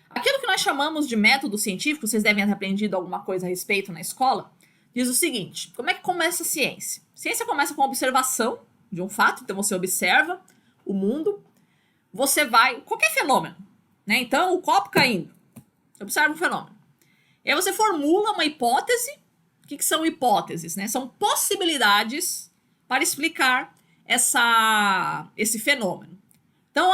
Aquilo que nós chamamos de método científico, vocês devem ter aprendido alguma coisa a respeito na escola, diz o seguinte: como é que começa a ciência? A ciência começa com a observação de um fato, então você observa o mundo, você vai, qualquer fenômeno, né? Então, o copo caindo, você observa um fenômeno. E aí você formula uma hipótese. O que são hipóteses? Né? São possibilidades para explicar esse fenômeno. Então,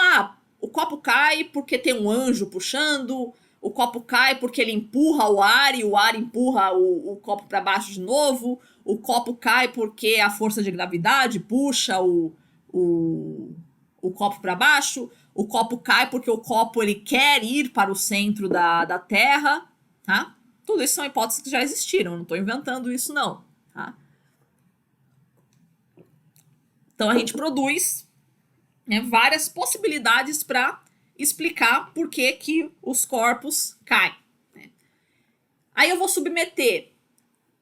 o copo cai porque tem um anjo puxando, o copo cai porque ele empurra o ar e o ar empurra o copo para baixo de novo, o copo cai porque a força de gravidade puxa o copo para baixo, o copo cai porque o copo ele quer ir para o centro da Terra, tá? Tudo isso são hipóteses que já existiram, não estou inventando isso não, tá? Então a gente produz, né, várias possibilidades para explicar por que os corpos caem. Né? Aí eu vou submeter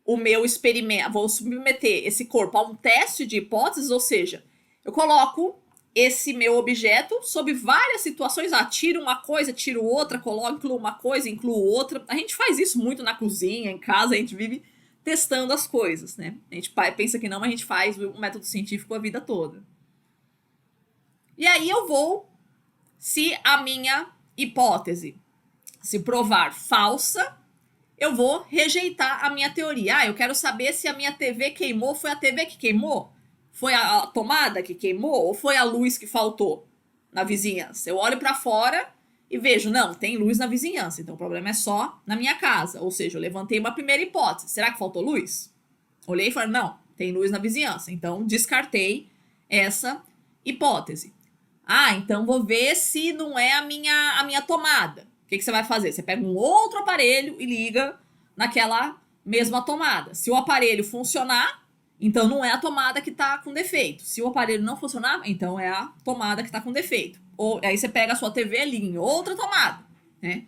o meu experimento, vou submeter esse corpo a um teste de hipóteses, ou seja, eu coloco esse meu objeto sob várias situações, tiro uma coisa, tiro outra, incluo uma coisa, incluo outra. A gente faz isso muito na cozinha, em casa, a gente vive testando as coisas, né? A gente pensa que não, mas a gente faz o método científico a vida toda. E aí eu vou, se a minha hipótese se provar falsa, eu vou rejeitar a minha teoria. Eu quero saber se a minha TV queimou, foi a TV que queimou? Foi a tomada que queimou ou foi a luz que faltou na vizinhança? Eu olho para fora e vejo, não, tem luz na vizinhança, então o problema é só na minha casa. Ou seja, eu levantei uma primeira hipótese. Será que faltou luz? Olhei e falei, não, tem luz na vizinhança. Então, descartei essa hipótese. Então vou ver se não é a minha tomada. O que você vai fazer? Você pega um outro aparelho e liga naquela mesma tomada. Se o aparelho funcionar, então não é a tomada que está com defeito. Se o aparelho não funcionar, então é a tomada que está com defeito. Ou aí você pega a sua TV e liga em outra tomada, né?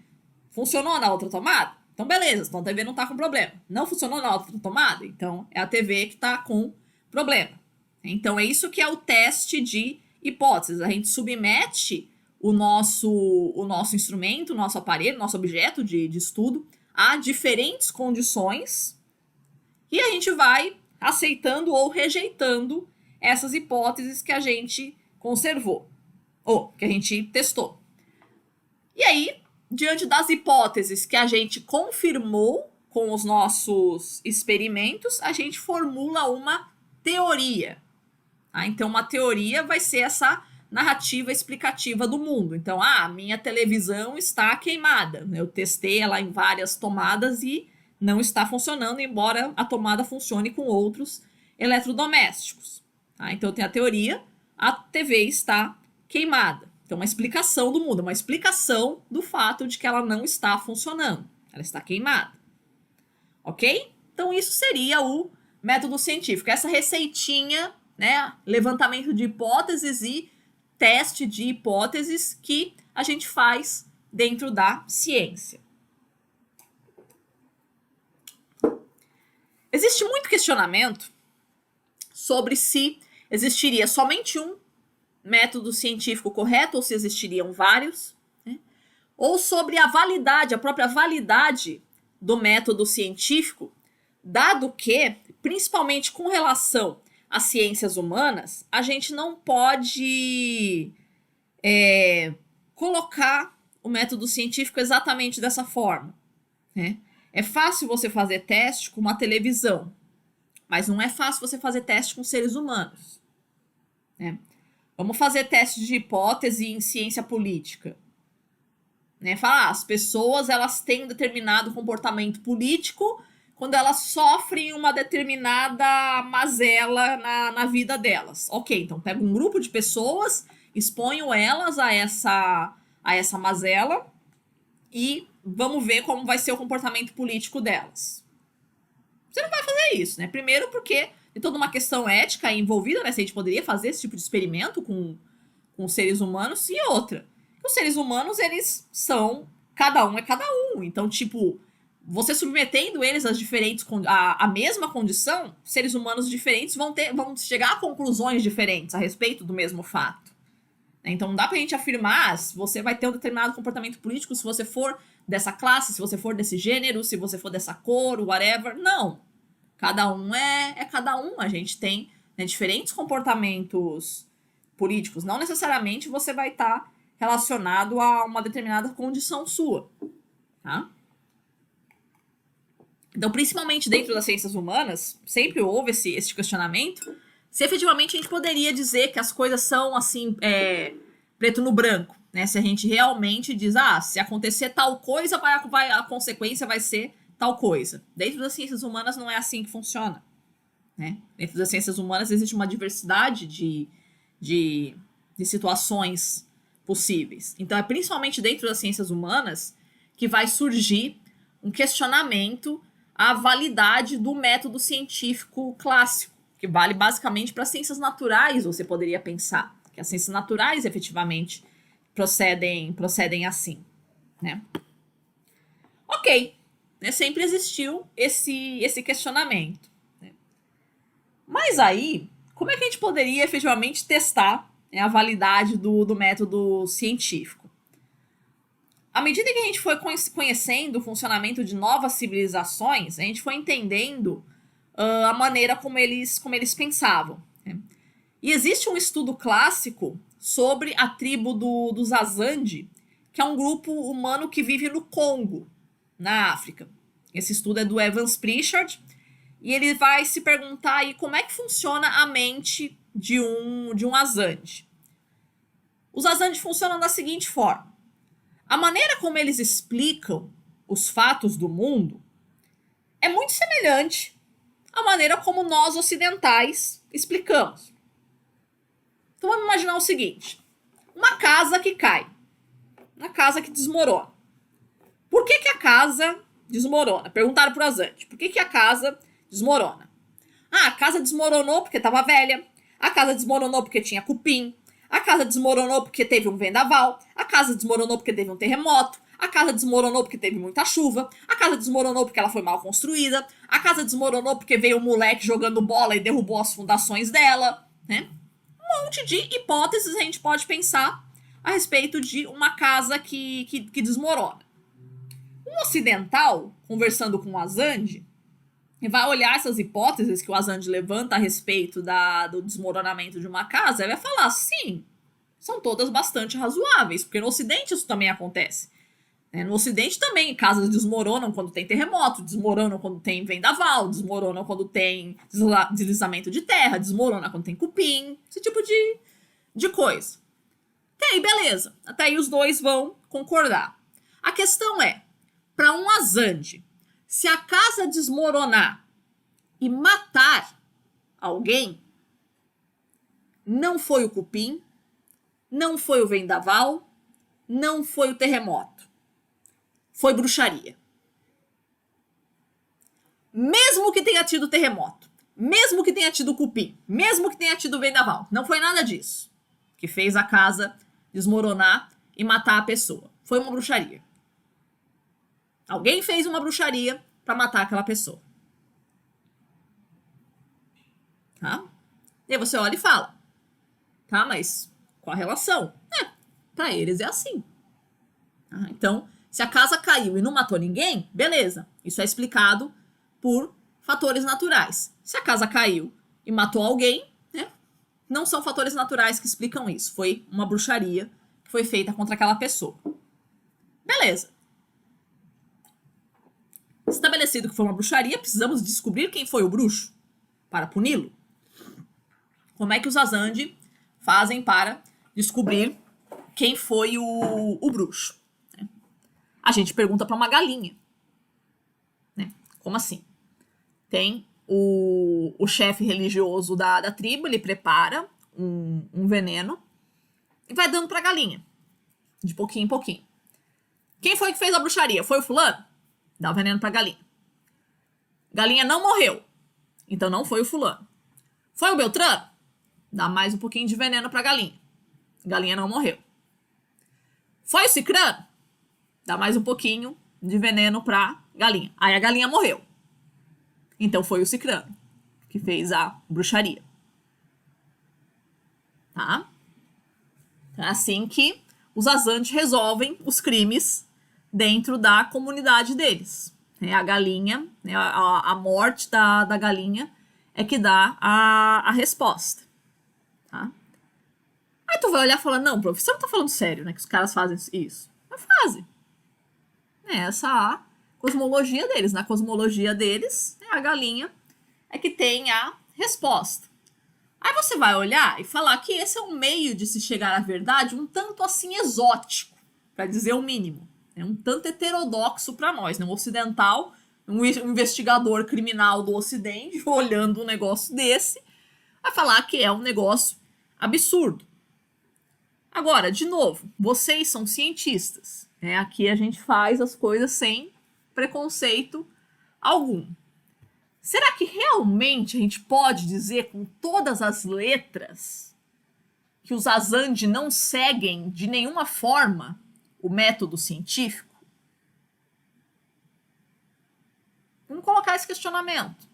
Funcionou na outra tomada? Então beleza, então a TV não está com problema. Não funcionou na outra tomada? Então é a TV que está com problema. Então é isso que é o teste de hipóteses. A gente submete o nosso instrumento, o nosso aparelho, nosso objeto de estudo a diferentes condições e a gente vai aceitando ou rejeitando essas hipóteses que a gente conservou, ou que a gente testou. E aí, diante das hipóteses que a gente confirmou com os nossos experimentos, a gente formula uma teoria. Então, uma teoria vai ser essa narrativa explicativa do mundo. Então, a minha televisão está queimada. Eu testei ela em várias tomadas e não está funcionando, embora a tomada funcione com outros eletrodomésticos. Então, tem a teoria, a TV está queimada. Então, uma explicação do mundo, uma explicação do fato de que ela não está funcionando. Ela está queimada. Ok? Então, isso seria o método científico. Essa receitinha, né? Levantamento de hipóteses e teste de hipóteses que a gente faz dentro da ciência. Existe muito questionamento sobre se existiria somente um método científico correto ou se existiriam vários, né? Ou sobre a validade, a própria validade do método científico, dado que principalmente com relação às ciências humanas, a gente não pode colocar o método científico exatamente dessa forma, né? É fácil você fazer teste com uma televisão, mas não é fácil você fazer teste com seres humanos, né? Vamos fazer teste de hipótese em ciência política, né? Falar, as pessoas elas têm um determinado comportamento político quando elas sofrem uma determinada mazela na vida delas. Ok, então pega um grupo de pessoas, exponho elas a essa mazela e vamos ver como vai ser o comportamento político delas. Você não vai fazer isso, né? Primeiro porque tem toda uma questão ética envolvida, né? Se a gente poderia fazer esse tipo de experimento com seres humanos. E outra, os seres humanos, eles são... Cada um é cada um. Então, tipo, você submetendo eles às diferentes... a mesma condição, seres humanos diferentes vão chegar a conclusões diferentes a respeito do mesmo fato. Então, não dá pra gente afirmar se você vai ter um determinado comportamento político se você for dessa classe, se você for desse gênero, se você for dessa cor, whatever. Não. Cada um é cada um. A gente tem, né, diferentes comportamentos políticos. Não necessariamente você vai estar relacionado a uma determinada condição sua. Tá? Então, principalmente dentro das ciências humanas, sempre houve esse questionamento se efetivamente a gente poderia dizer que as coisas são assim, preto no branco, né? Se a gente realmente diz, se acontecer tal coisa, a consequência vai ser tal coisa. Dentro das ciências humanas não é assim que funciona, né? Dentro das ciências humanas existe uma diversidade de situações possíveis. Então é principalmente dentro das ciências humanas que vai surgir um questionamento à validade do método científico clássico, que vale basicamente para ciências naturais, você poderia pensar que as ciências naturais efetivamente procedem assim, né? Ok, né? Sempre existiu esse questionamento, né? Mas aí, como é que a gente poderia efetivamente testar, né, a validade do método científico? À medida que a gente foi conhecendo o funcionamento de novas civilizações, a gente foi entendendo a maneira como eles pensavam, né? E existe um estudo clássico sobre a tribo dos Azande, que é um grupo humano que vive no Congo, na África. Esse estudo é do Evans Pritchard, e ele vai se perguntar aí como é que funciona a mente de um Azande. Os Azande funcionam da seguinte forma: a maneira como eles explicam os fatos do mundo é muito semelhante à maneira como nós ocidentais explicamos. Então vamos imaginar o seguinte: uma casa que cai, uma casa que desmorona. Por que a casa desmorona? Perguntaram para o Azande, por que a casa desmorona? A casa desmoronou porque estava velha, a casa desmoronou porque tinha cupim, a casa desmoronou porque teve um vendaval, a casa desmoronou porque teve um terremoto, a casa desmoronou porque teve muita chuva, a casa desmoronou porque ela foi mal construída, a casa desmoronou porque veio um moleque jogando bola e derrubou as fundações dela, né? Um monte de hipóteses a gente pode pensar a respeito de uma casa que desmorona. Um ocidental, conversando com o Azande, vai olhar essas hipóteses que o Azande levanta a respeito do desmoronamento de uma casa e vai falar, sim, são todas bastante razoáveis, porque no Ocidente isso também acontece. No Ocidente também casas desmoronam quando tem terremoto, desmoronam quando tem vendaval, desmoronam quando tem deslizamento de terra, desmoronam quando tem cupim, esse tipo de coisa. Até aí, beleza. Até aí os dois vão concordar. A questão é, para um Azande, se a casa desmoronar e matar alguém, não foi o cupim, não foi o vendaval, não foi o terremoto. Foi bruxaria. Mesmo que tenha tido terremoto, mesmo que tenha tido cupim, mesmo que tenha tido vendaval, não foi nada disso que fez a casa desmoronar e matar a pessoa. Foi uma bruxaria. Alguém fez uma bruxaria para matar aquela pessoa. Tá? E aí você olha e fala, tá, mas qual a relação? Para eles é assim. Então, se a casa caiu e não matou ninguém, beleza. Isso é explicado por fatores naturais. Se a casa caiu e matou alguém, né, não são fatores naturais que explicam isso. Foi uma bruxaria que foi feita contra aquela pessoa. Beleza. Estabelecido que foi uma bruxaria, precisamos descobrir quem foi o bruxo para puni-lo. Como é que os Azandi fazem para descobrir quem foi o bruxo? A gente pergunta para uma galinha. Né? Como assim? Tem o chefe religioso da tribo, ele prepara um veneno e vai dando para a galinha, de pouquinho em pouquinho. Quem foi que fez a bruxaria? Foi o fulano? Dá o veneno para a galinha. Galinha não morreu, então não foi o fulano. Foi o Beltrano? Dá mais um pouquinho de veneno para a galinha. Galinha não morreu. Foi o Cicrano? Dá mais um pouquinho de veneno pra galinha. Aí a galinha morreu. Então foi o Cicrano que fez a bruxaria. Tá? Então é assim que os Azandi resolvem os crimes dentro da comunidade deles. A galinha, a morte da galinha é que dá a resposta. Tá? Aí tu vai olhar e falar, não, prof, você não tá falando sério, né? Que os caras fazem isso. Mas fazem. Essa é a cosmologia deles. Na cosmologia deles, a galinha é que tem a resposta. Aí você vai olhar e falar que esse é um meio de se chegar à verdade um tanto assim exótico, para dizer o mínimo. É um tanto heterodoxo para nós, né? Um ocidental, um investigador criminal do Ocidente, olhando um negócio desse, vai falar que é um negócio absurdo. Agora, de novo, vocês são cientistas. Aqui a gente faz as coisas sem preconceito algum. Será que realmente a gente pode dizer com todas as letras que os Azandi não seguem de nenhuma forma o método científico? Vamos colocar esse questionamento.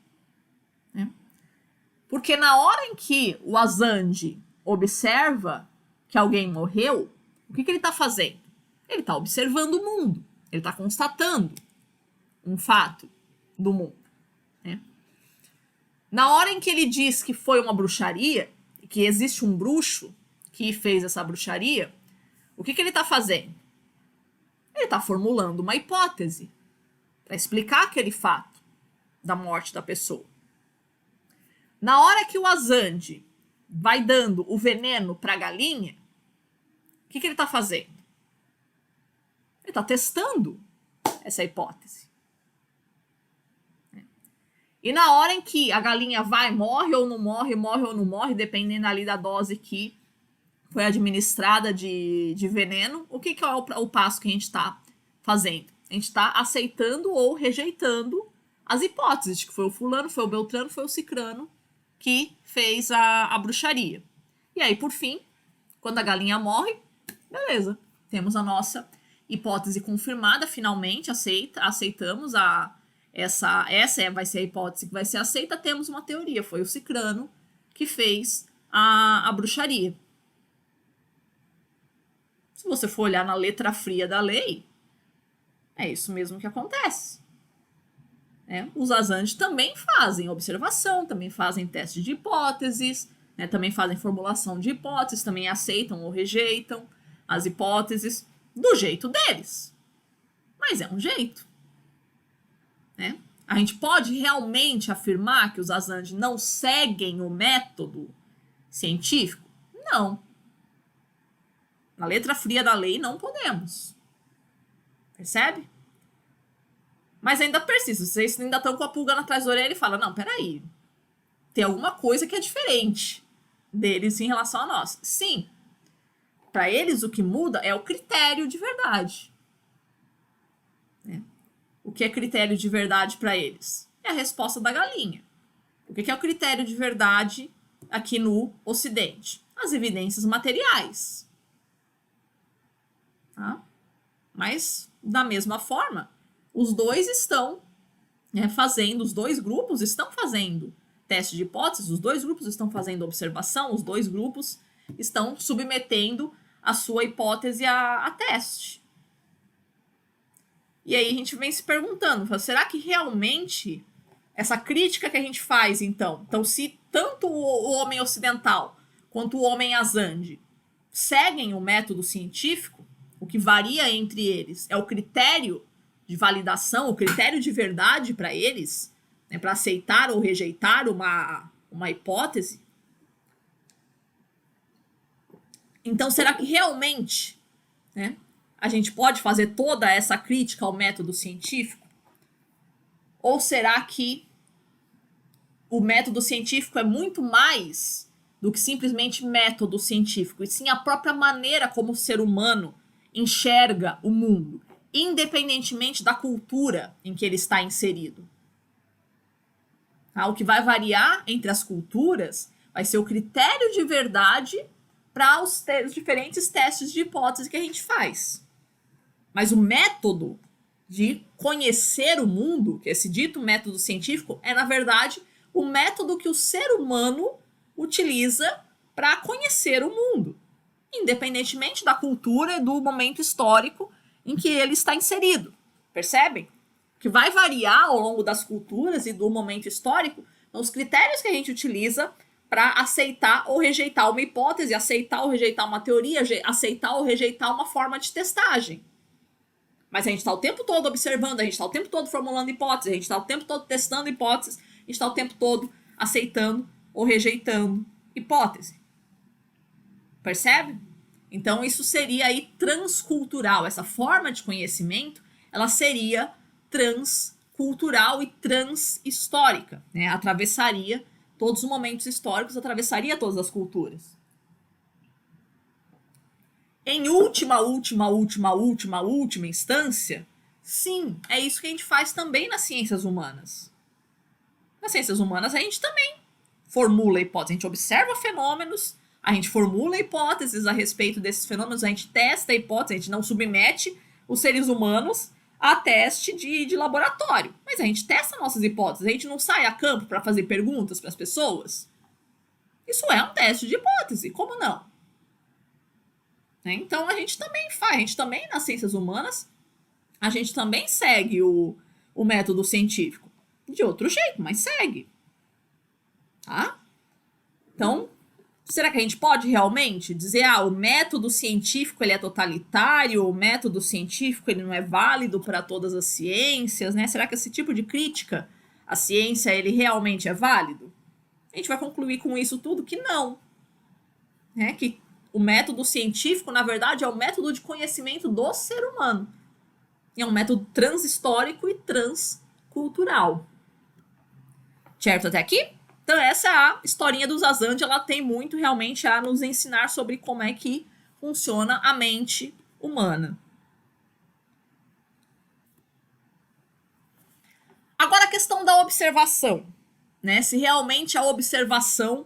Porque na hora em que o Azandi observa que alguém morreu, o que ele está fazendo? Ele está observando o mundo. Ele está constatando um fato do mundo. Na hora em que ele diz que foi uma bruxaria, que existe um bruxo que fez essa bruxaria, o que ele está fazendo? Ele está formulando uma hipótese para explicar aquele fato da morte da pessoa. Na hora que o Azandi vai dando o veneno para a galinha, o que ele está fazendo? Ele está testando essa hipótese. E na hora em que a galinha vai, morre ou não morre, morre ou não morre, dependendo ali da dose que foi administrada de veneno, o que é o passo que a gente está fazendo? A gente está aceitando ou rejeitando as hipóteses de que foi o fulano, foi o Beltrano, foi o Cicrano que fez a bruxaria. E aí, por fim, quando a galinha morre, beleza, temos a nossa hipótese confirmada, finalmente aceitamos essa vai ser a hipótese que vai ser aceita, temos uma teoria, foi o Cicrano que fez a bruxaria. Se você for olhar na letra fria da lei, é isso mesmo que acontece. Os Azandi também fazem observação, também fazem teste de hipóteses, também fazem formulação de hipóteses, também aceitam ou rejeitam as hipóteses do jeito deles. Mas é um jeito. A gente pode realmente afirmar que os Azandi não seguem o método científico? Não. Na letra fria da lei, não podemos. Percebe? Mas ainda persiste. Vocês ainda estão com a pulga atrás da orelha e falam, não, peraí. Tem alguma coisa que é diferente deles em relação a nós. Sim. Para eles, o que muda é o critério de verdade. O que é critério de verdade para eles? É a resposta da galinha. O que é o critério de verdade aqui no Ocidente? As evidências materiais. Tá? Mas, da mesma forma, os dois estão os dois grupos estão fazendo teste de hipóteses, os dois grupos estão fazendo observação, os dois grupos estão submetendo a sua hipótese a teste. E aí a gente vem se perguntando, será que realmente essa crítica que a gente faz, então se tanto o homem ocidental quanto o homem azande seguem o método científico, o que varia entre eles é o critério de validação, o critério de verdade para eles, né, para aceitar ou rejeitar uma hipótese. Então, será que realmente, né, a gente pode fazer toda essa crítica ao método científico? Ou será que o método científico é muito mais do que simplesmente método científico, e sim a própria maneira como o ser humano enxerga o mundo, independentemente da cultura em que ele está inserido? O que vai variar entre as culturas vai ser o critério de verdade para os diferentes testes de hipótese que a gente faz. Mas o método de conhecer o mundo, que é esse dito método científico, é, na verdade, o método que o ser humano utiliza para conhecer o mundo, independentemente da cultura e do momento histórico em que ele está inserido. Percebem? Que vai variar ao longo das culturas e do momento histórico são os critérios que a gente utiliza para aceitar ou rejeitar uma hipótese, aceitar ou rejeitar uma teoria, aceitar ou rejeitar uma forma de testagem. Mas a gente está o tempo todo observando, a gente está o tempo todo formulando hipóteses, a gente está o tempo todo testando hipóteses, a gente está o tempo todo aceitando ou rejeitando hipótese. Percebe? Então isso seria aí transcultural. Essa forma de conhecimento, ela seria transcultural e transhistórica, né? Atravessaria todos os momentos históricos, atravessaria todas as culturas. Em última instância, sim, é isso que a gente faz também nas ciências humanas. Nas ciências humanas, a gente também formula hipóteses. A gente observa fenômenos, a gente formula hipóteses a respeito desses fenômenos, a gente testa a hipótese, a gente não submete os seres humanos a teste de laboratório. Mas a gente testa nossas hipóteses, a gente não sai a campo para fazer perguntas para as pessoas. Isso é um teste de hipótese, como não? Então a gente também faz, a gente também nas ciências humanas, a gente também segue o método científico. De outro jeito, mas segue. Tá? Então, será que a gente pode realmente dizer, o método científico ele é totalitário, o método científico ele não é válido para todas as ciências, né? Será que esse tipo de crítica à ciência ele realmente é válido? A gente vai concluir com isso tudo que não. Né? Que o método científico, na verdade, é o método de conhecimento do ser humano. E é um método transhistórico e transcultural. Certo até aqui? Então essa é a historinha dos Azande, ela tem muito realmente a nos ensinar sobre como é que funciona a mente humana. Agora a questão da observação, né? Se realmente a observação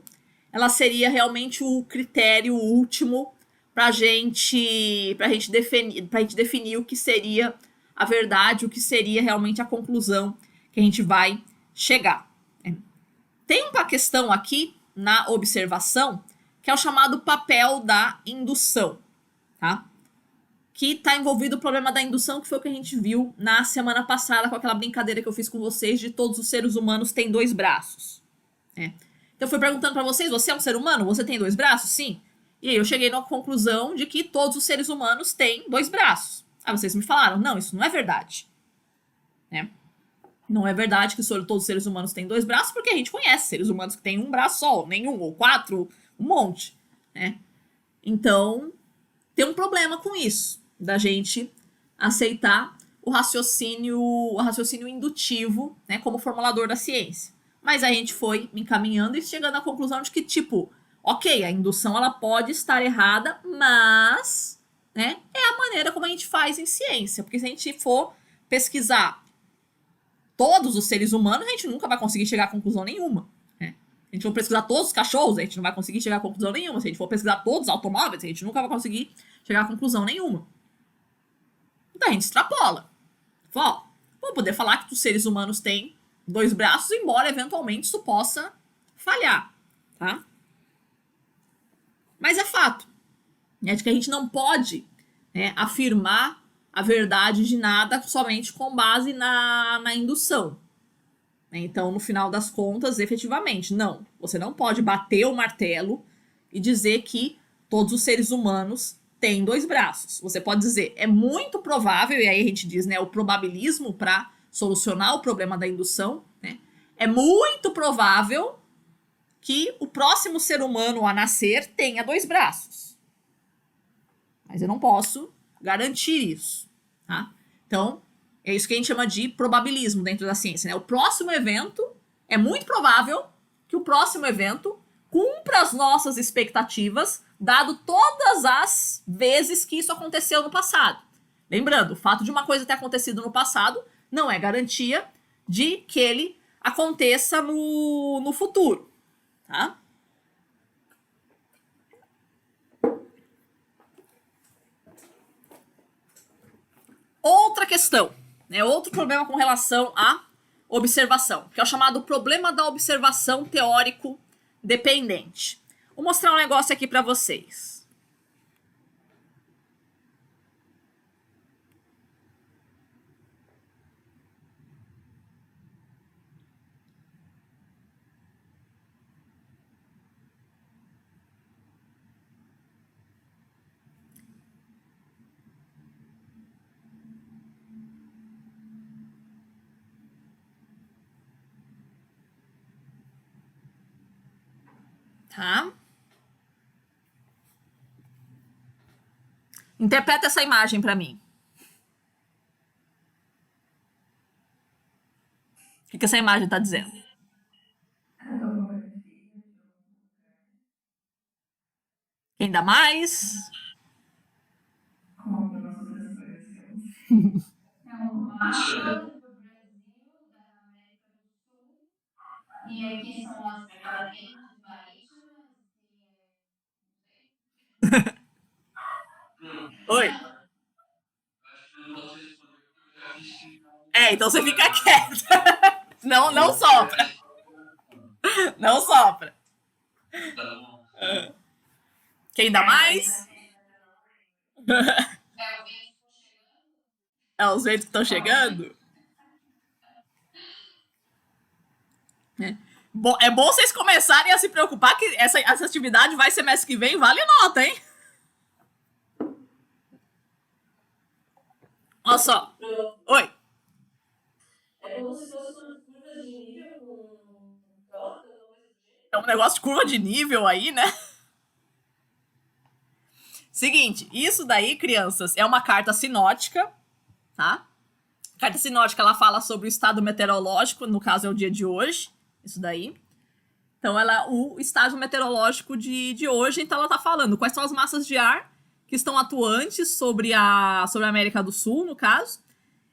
ela seria realmente o critério último para a gente definir o que seria a verdade, o que seria realmente a conclusão que a gente vai chegar. Tem uma questão aqui na observação que é o chamado papel da indução, tá? Que está envolvido o problema da indução, que foi o que a gente viu na semana passada com aquela brincadeira que eu fiz com vocês de todos os seres humanos têm 2 braços. Então eu fui perguntando para vocês, você é um ser humano? Você tem 2 braços? Sim. E aí eu cheguei na conclusão de que todos os seres humanos têm 2 braços. Aí vocês me falaram, não, isso não é verdade. Não é verdade que todos os seres humanos têm 2 braços, porque a gente conhece seres humanos que têm 1 braço só, nenhum, ou 4, um monte. Então, tem um problema com isso, da gente aceitar o raciocínio indutivo, né, como formulador da ciência. Mas a gente foi encaminhando e chegando à conclusão de que, ok, a indução ela pode estar errada, mas, né, é a maneira como a gente faz em ciência. Porque se a gente for pesquisar todos os seres humanos, a gente nunca vai conseguir chegar a conclusão nenhuma. Se a gente for pesquisar todos os cachorros, a gente não vai conseguir chegar a conclusão nenhuma. Se a gente for pesquisar todos os automóveis, a gente nunca vai conseguir chegar a conclusão nenhuma. Então a gente extrapola. Vamos poder falar que os seres humanos têm 2 braços, embora eventualmente isso possa falhar, tá? Mas é fato, né, de que a gente não pode, né, afirmar a verdade de nada somente com base na indução. Então, no final das contas, efetivamente, não. Você não pode bater o martelo e dizer que todos os seres humanos têm dois braços. Você pode dizer, é muito provável, e aí a gente diz, né, o probabilismo para solucionar o problema da indução, né? É muito provável que o próximo ser humano a nascer tenha dois braços. Mas eu não posso garantir isso, tá? Então, é isso que a gente chama de probabilismo dentro da ciência, né? O próximo evento, é muito provável que o próximo evento cumpra as nossas expectativas, dado todas as vezes que isso aconteceu no passado. Lembrando, o fato de uma coisa ter acontecido no passado não é garantia de que ele aconteça no futuro, tá? Outra questão, né? Outro problema com relação à observação, que é o chamado problema da observação teórico dependente. Vou mostrar um negócio aqui para vocês. Tá? Interpreta essa imagem para mim. O que essa imagem está dizendo? Quem dá mais? É um mapa do Brasil, da América do Sul, e aqui são as correntes marítimas, Oi. Acho que eu não posso responder porque eu já fiz que Então você fica quieto. Não, não sopra. Não sopra. tá bom. Quem dá mais? é o vento É os ventos que estão chegando. chegando? É bom vocês começarem a se preocupar que essa atividade vai semestre que vem, vale nota, hein? Olha só. Oi. É como se fosse uma curva de nível com trocas ou coisa do gênero. É um negócio de curva de nível aí, né? Seguinte, isso daí, crianças, é uma carta sinótica, tá? A carta sinótica, ela fala sobre o estado meteorológico, no caso é o dia de hoje, isso daí. Então, o estágio meteorológico de hoje, então ela tá falando quais são as massas de ar que estão atuantes sobre a América do Sul, no caso.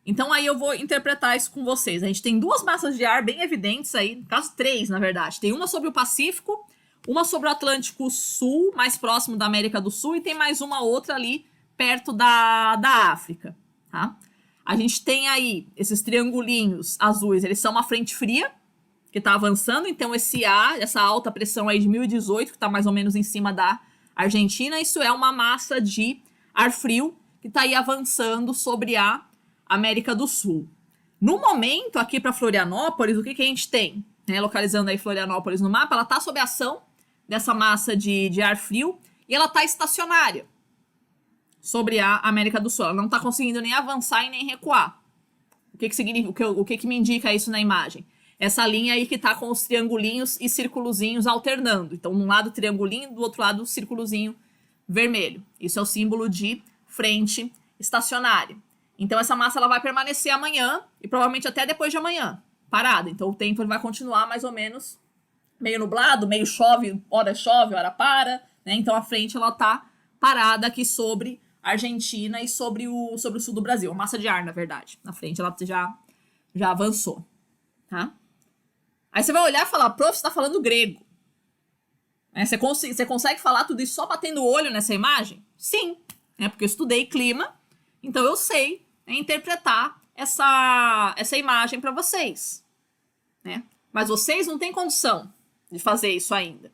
Então, aí eu vou interpretar isso com vocês. A gente tem duas massas de ar bem evidentes aí, no caso, três, na verdade. Tem uma sobre o Pacífico, uma sobre o Atlântico Sul, mais próximo da América do Sul, e tem mais uma outra ali perto da África, tá? A gente tem aí esses triangulinhos azuis, eles são uma frente fria, que está avançando, então esse ar, essa alta pressão aí de 1018, que está mais ou menos em cima da Argentina, isso é uma massa de ar frio que está aí avançando sobre a América do Sul. No momento, aqui para Florianópolis, o que a gente tem? Né, localizando aí Florianópolis no mapa, ela está sob a ação dessa massa de ar frio e ela está estacionária sobre a América do Sul. Ela não está conseguindo nem avançar e nem recuar. O que significa? O que me indica isso na imagem? Essa linha aí que tá com os triangulinhos e círculozinhos alternando. Então, de um lado triangulinho, do outro lado círculozinho vermelho. Isso é o símbolo de frente estacionária. Então, essa massa ela vai permanecer amanhã e provavelmente até depois de amanhã, parada. Então, o tempo ele vai continuar mais ou menos meio nublado, meio chove, hora para, né? Então, a frente ela tá parada aqui sobre a Argentina e sobre o sul do Brasil. A massa de ar, na verdade. Na frente ela já avançou, tá? Aí você vai olhar e falar, prof, você tá falando grego. Você consegue falar tudo isso só batendo o olho nessa imagem? Sim, né? Porque eu estudei clima, então eu sei, né, interpretar essa imagem para vocês, né? Mas vocês não têm condição de fazer isso ainda.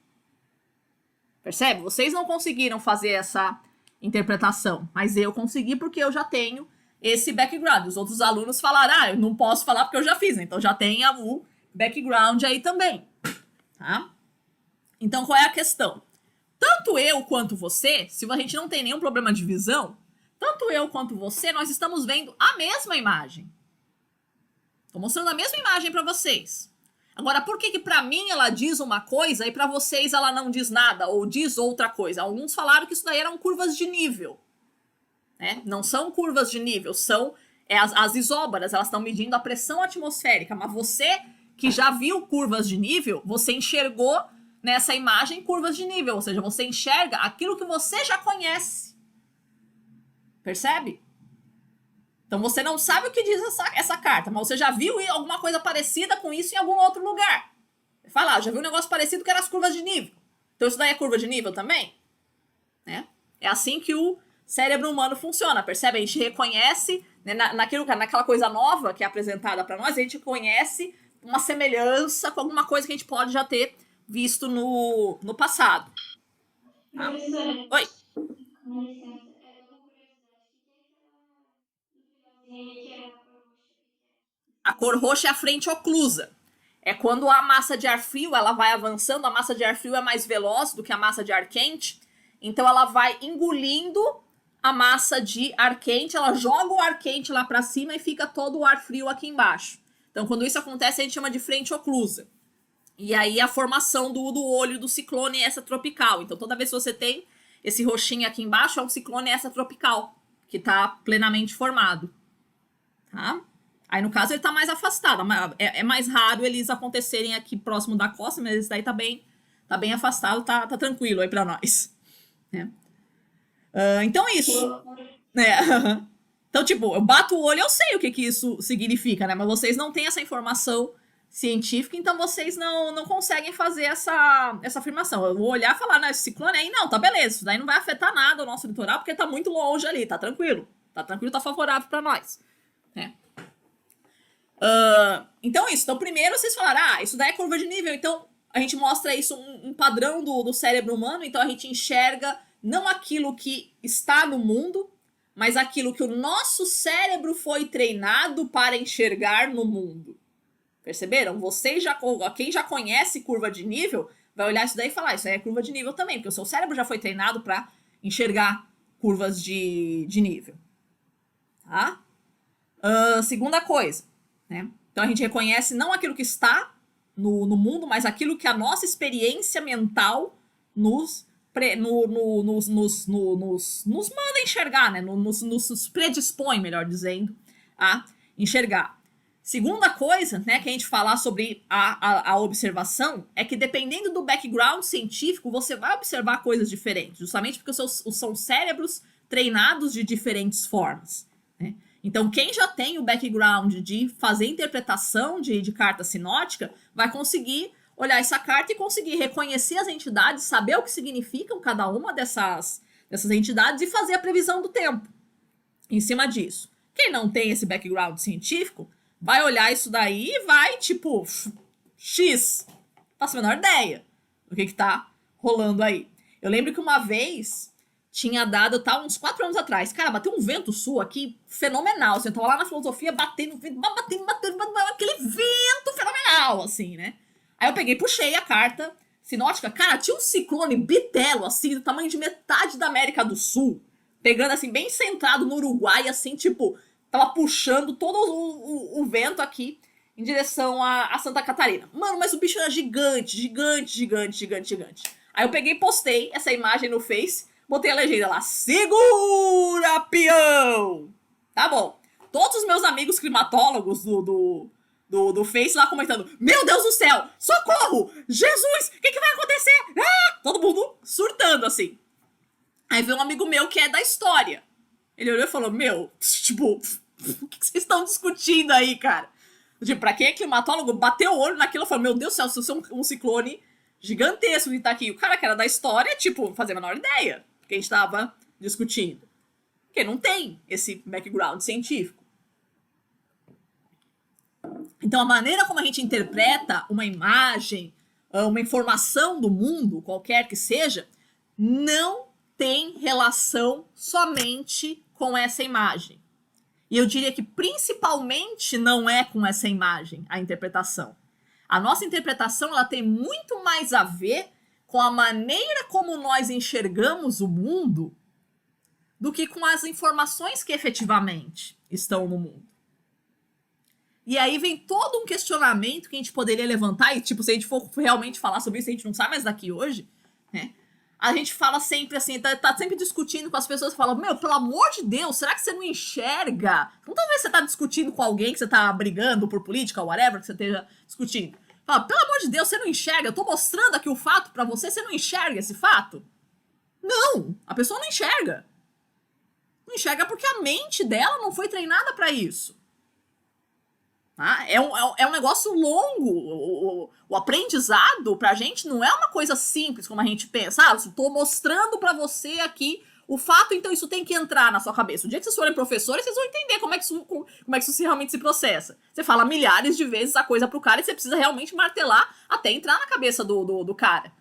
Percebe? Vocês não conseguiram fazer essa interpretação, mas eu consegui porque eu já tenho esse background. Os outros alunos falaram, eu não posso falar porque eu já fiz, então já tem o background aí também, tá? Então, qual é a questão? Tanto eu quanto você, se a gente não tem nenhum problema de visão, tanto eu quanto você, nós estamos vendo a mesma imagem. Tô mostrando a mesma imagem para vocês. Agora, por que para mim ela diz uma coisa e para vocês ela não diz nada ou diz outra coisa? Alguns falaram que isso daí eram curvas de nível, né? Não são curvas de nível, são as isóbaras, elas estão medindo a pressão atmosférica, mas você que já viu curvas de nível, você enxergou nessa imagem curvas de nível, ou seja, você enxerga aquilo que você já conhece. Percebe? Então você não sabe o que diz essa carta, mas você já viu alguma coisa parecida com isso em algum outro lugar. Fala, já viu um negócio parecido que eram as curvas de nível. Então isso daí é curva de nível também? Né? É assim que o cérebro humano funciona, percebe? A gente reconhece, né, naquela coisa nova que é apresentada para nós, a gente conhece uma semelhança com alguma coisa que a gente pode já ter visto no passado. Tá? Oi. Com licença, é uma curiosidade. O que é aquela no finalzinho ali que era a cor roxa? A cor roxa é a frente oclusa. É quando a massa de ar frio ela vai avançando, a massa de ar frio é mais veloz do que a massa de ar quente, então ela vai engolindo a massa de ar quente, ela joga o ar quente lá para cima e fica todo o ar frio aqui embaixo. Então, quando isso acontece, a gente chama de frente oclusa. E aí a formação do olho do ciclone extratropical. Então, toda vez que você tem esse roxinho aqui embaixo, é um ciclone extratropical, que está plenamente formado. Tá? Aí, no caso, ele está mais afastado. É mais raro eles acontecerem aqui próximo da costa, mas esse daí tá bem afastado, tá tranquilo aí para nós. Né? Então, isso. Então, tipo, eu bato o olho, eu sei o que isso significa, né? Mas vocês não têm essa informação científica, então vocês não conseguem fazer essa afirmação. Eu vou olhar e falar, não, esse ciclone aí, não, tá beleza, isso daí não vai afetar nada o nosso litoral, porque tá muito longe ali, tá tranquilo. Tá favorável para nós. Né? Então, isso. Então, primeiro vocês falaram, isso daí é curva de nível, então a gente mostra isso, um padrão do cérebro humano, então a gente enxerga não aquilo que está no mundo, mas aquilo que o nosso cérebro foi treinado para enxergar no mundo. Perceberam? Quem já conhece curva de nível vai olhar isso daí e falar, isso aí é curva de nível também, porque o seu cérebro já foi treinado para enxergar curvas de nível. Tá? Segunda coisa, né? Então a gente reconhece não aquilo que está no mundo, mas aquilo que a nossa experiência mental nos manda enxergar, né? Nos predispõe, melhor dizendo, a enxergar. Segunda coisa, né, que a gente falar sobre a observação é que dependendo do background científico, você vai observar coisas diferentes, justamente porque são cérebros treinados de diferentes formas. Né? Então, quem já tem o background de fazer interpretação de carta sinótica vai conseguir olhar essa carta e conseguir reconhecer as entidades, saber o que significam cada uma dessas entidades e fazer a previsão do tempo em cima disso. Quem não tem esse background científico vai olhar isso daí e vai, tipo, X. Não faço a menor ideia do que tá rolando aí. Eu lembro que uma vez tinha dado, uns 4 anos atrás, cara, bateu um vento sul aqui fenomenal. Assim, eu tava lá na filosofia batendo, aquele vento fenomenal, assim, né? Aí eu peguei, puxei a carta sinótica. Cara, tinha um ciclone bitelo, assim, do tamanho de metade da América do Sul. Pegando, assim, bem centrado no Uruguai, assim, tipo, tava puxando todo o vento aqui em direção a Santa Catarina. Mano, mas o bicho era gigante. Aí eu peguei e postei essa imagem no Face, botei a legenda lá, segura, peão! Tá bom. Todos os meus amigos climatólogos do Face lá comentando, meu Deus do céu, socorro, Jesus, o que vai acontecer? Ah! Todo mundo surtando, assim. Aí veio um amigo meu que é da história. Ele olhou e falou, tipo, o que vocês estão discutindo aí, cara? Tipo, pra quem é climatólogo, bateu o olho naquilo e falou, meu Deus do céu, isso é um ciclone gigantesco que tá aqui. O cara que era da história, tipo, não fazia a menor ideia do que a gente tava discutindo. Porque não tem esse background científico. Então, a maneira como a gente interpreta uma imagem, uma informação do mundo, qualquer que seja, não tem relação somente com essa imagem. E eu diria que principalmente não é com essa imagem a interpretação. A nossa interpretação ela tem muito mais a ver com a maneira como nós enxergamos o mundo do que com as informações que efetivamente estão no mundo. E aí vem todo um questionamento que a gente poderia levantar, e tipo, se a gente for realmente falar sobre isso, a gente não sai mais daqui hoje, né? A gente fala sempre assim, tá sempre discutindo com as pessoas, fala, meu, pelo amor de Deus, será que você não enxerga? Quantas vezes você tá discutindo com alguém que você tá brigando por política, whatever que você esteja discutindo? Fala, pelo amor de Deus, você não enxerga? Eu tô mostrando aqui o fato pra você, você não enxerga esse fato? Não, a pessoa não enxerga. Não enxerga porque a mente dela não foi treinada pra isso. Tá? É um negócio longo. O aprendizado pra gente não é uma coisa simples como a gente pensa. Ah, eu tô mostrando pra você aqui o fato, então isso tem que entrar na sua cabeça. O dia que vocês forem professores, vocês vão entender como é que isso realmente se processa. Você fala milhares de vezes a coisa pro cara e você precisa realmente martelar até entrar na cabeça do cara.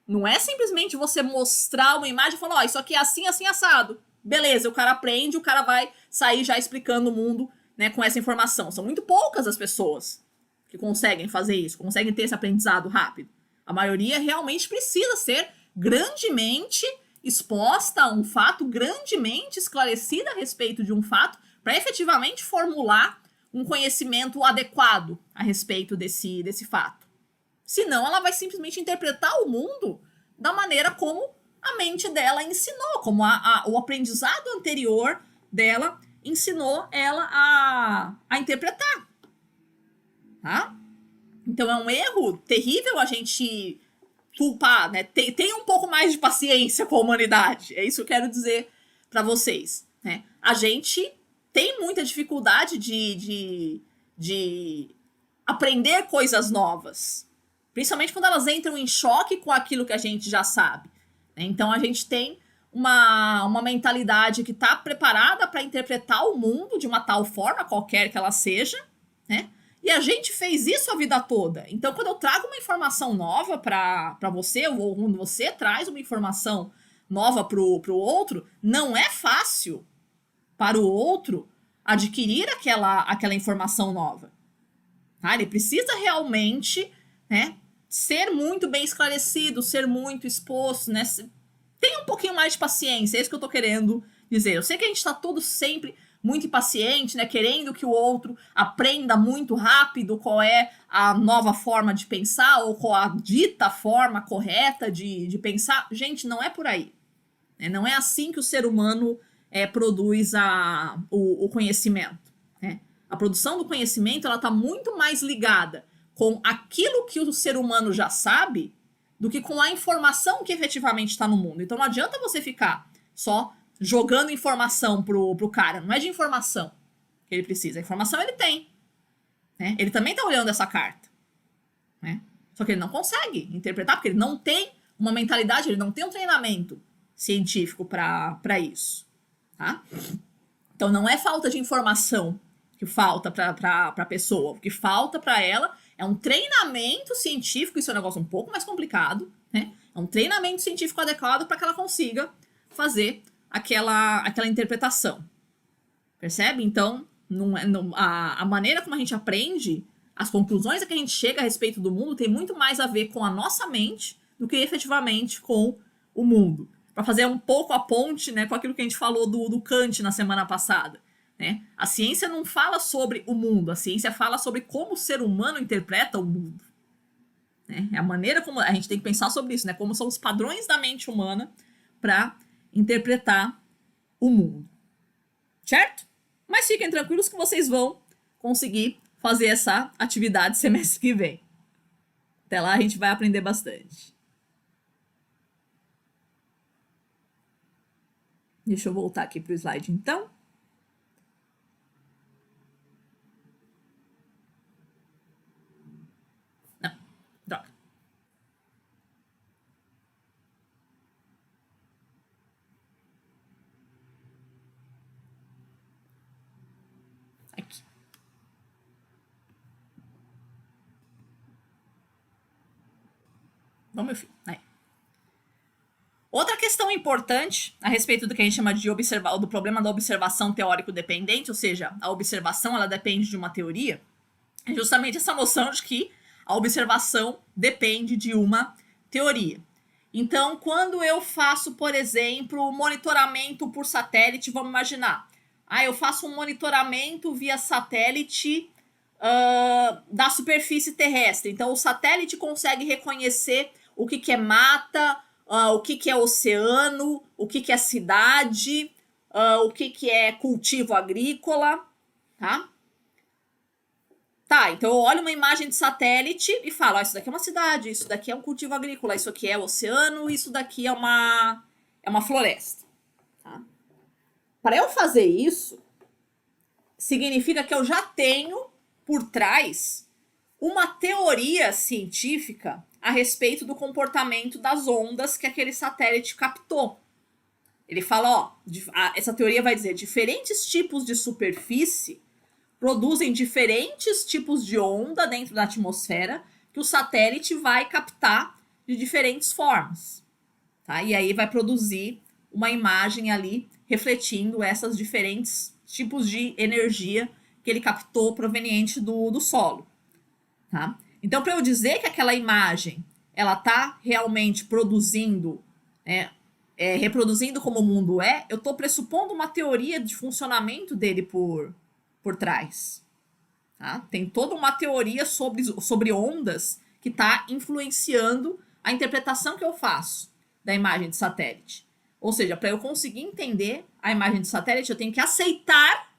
Não é simplesmente você mostrar uma imagem e falar, ó, isso aqui é assim, assim, assado. Beleza, o cara aprende, o cara vai sair já explicando o mundo, né, com essa informação. São muito poucas as pessoas que conseguem fazer isso, conseguem ter esse aprendizado rápido. A maioria realmente precisa ser grandemente exposta a um fato, grandemente esclarecida a respeito de um fato, para efetivamente formular um conhecimento adequado a respeito desse fato. Senão, ela vai simplesmente interpretar o mundo da maneira como a mente dela ensinou, como o aprendizado anterior dela ensinou ela a interpretar. Tá? Então é um erro terrível a gente culpar, né? Tenha um pouco mais de paciência com a humanidade. É isso que eu quero dizer para vocês. Né? A gente tem muita dificuldade de aprender coisas novas. Principalmente quando elas entram em choque com aquilo que a gente já sabe. Né? Então a gente tem uma mentalidade que está preparada para interpretar o mundo de uma tal forma, qualquer que ela seja, né? E a gente fez isso a vida toda. Então, quando eu trago uma informação nova para você, ou quando você traz uma informação nova pro outro, não é fácil para o outro adquirir aquela informação nova. Tá? Ele precisa realmente, né, ser muito bem esclarecido, ser muito exposto, né? Tenha um pouquinho mais de paciência, é isso que eu tô querendo dizer. Eu sei que a gente tá todo sempre muito impaciente, né? Querendo que o outro aprenda muito rápido qual é a nova forma de pensar ou qual a dita forma correta de pensar. Gente, não é por aí. Né? Não é assim que o ser humano produz o conhecimento. Né? A produção do conhecimento, ela tá muito mais ligada com aquilo que o ser humano já sabe do que com a informação que efetivamente está no mundo. Então não adianta você ficar só jogando informação pro cara. Não é de informação que ele precisa. A informação ele tem. Né? Ele também está olhando essa carta. Né? Só que ele não consegue interpretar, porque ele não tem uma mentalidade, ele não tem um treinamento científico para isso. Tá? Então não é falta de informação que falta para a pessoa. O que falta para ela é um treinamento científico, isso é um negócio um pouco mais complicado, né? É um treinamento científico adequado para que ela consiga fazer aquela interpretação. Percebe? Então, a maneira como a gente aprende, as conclusões a que a gente chega a respeito do mundo tem muito mais a ver com a nossa mente do que efetivamente com o mundo. Para fazer um pouco a ponte, né, com aquilo que a gente falou do Kant na semana passada. Né? A ciência não fala sobre o mundo, a ciência fala sobre como o ser humano interpreta o mundo. Né? É a maneira como a gente tem que pensar sobre isso, né? Como são os padrões da mente humana para interpretar o mundo. Certo? Mas fiquem tranquilos que vocês vão conseguir fazer essa atividade semestre que vem. Até lá a gente vai aprender bastante. Deixa eu voltar aqui para o slide então. Droga. Aqui. Vamos, meu filho. Aí. Outra questão importante a respeito do que a gente chama de do problema da observação teórico-dependente, ou seja, a observação ela depende de uma teoria, é justamente essa noção de que a observação depende de uma teoria. Então, quando eu faço, por exemplo, monitoramento por satélite, vamos imaginar, eu faço um monitoramento via satélite da superfície terrestre. Então, o satélite consegue reconhecer o que é mata, o que é oceano, o que é cidade, o que é cultivo agrícola, tá? Tá, então eu olho uma imagem de satélite e falo, isso daqui é uma cidade, isso daqui é um cultivo agrícola, isso aqui é oceano, isso daqui é uma floresta. Tá? Para eu fazer isso, significa que eu já tenho por trás uma teoria científica a respeito do comportamento das ondas que aquele satélite captou. Ele fala, essa teoria vai dizer, diferentes tipos de superfície produzem diferentes tipos de onda dentro da atmosfera que o satélite vai captar de diferentes formas. Tá? E aí vai produzir uma imagem ali refletindo esses diferentes tipos de energia que ele captou proveniente do solo. Tá? Então, para eu dizer que aquela imagem ela está realmente produzindo, reproduzindo como o mundo é, eu estou pressupondo uma teoria de funcionamento dele por trás. Tá? Tem toda uma teoria sobre ondas que está influenciando a interpretação que eu faço da imagem de satélite. Ou seja, para eu conseguir entender a imagem de satélite, eu tenho que aceitar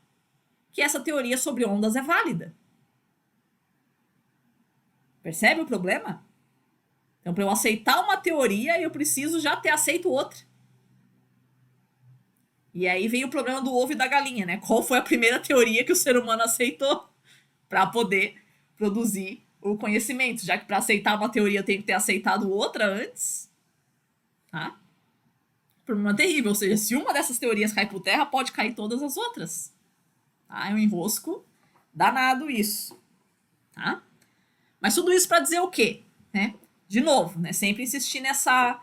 que essa teoria sobre ondas é válida. Percebe o problema? Então, para eu aceitar uma teoria, eu preciso já ter aceito outra. E aí vem o problema do ovo e da galinha, né? Qual foi a primeira teoria que o ser humano aceitou para poder produzir o conhecimento? Já que para aceitar uma teoria eu tenho que ter aceitado outra antes. Tá? Problema terrível. Ou seja, se uma dessas teorias cai por terra, pode cair todas as outras. Tá? É um enrosco danado isso. Tá? Mas tudo isso para dizer o quê? Né? De novo, né? Sempre insistir nessa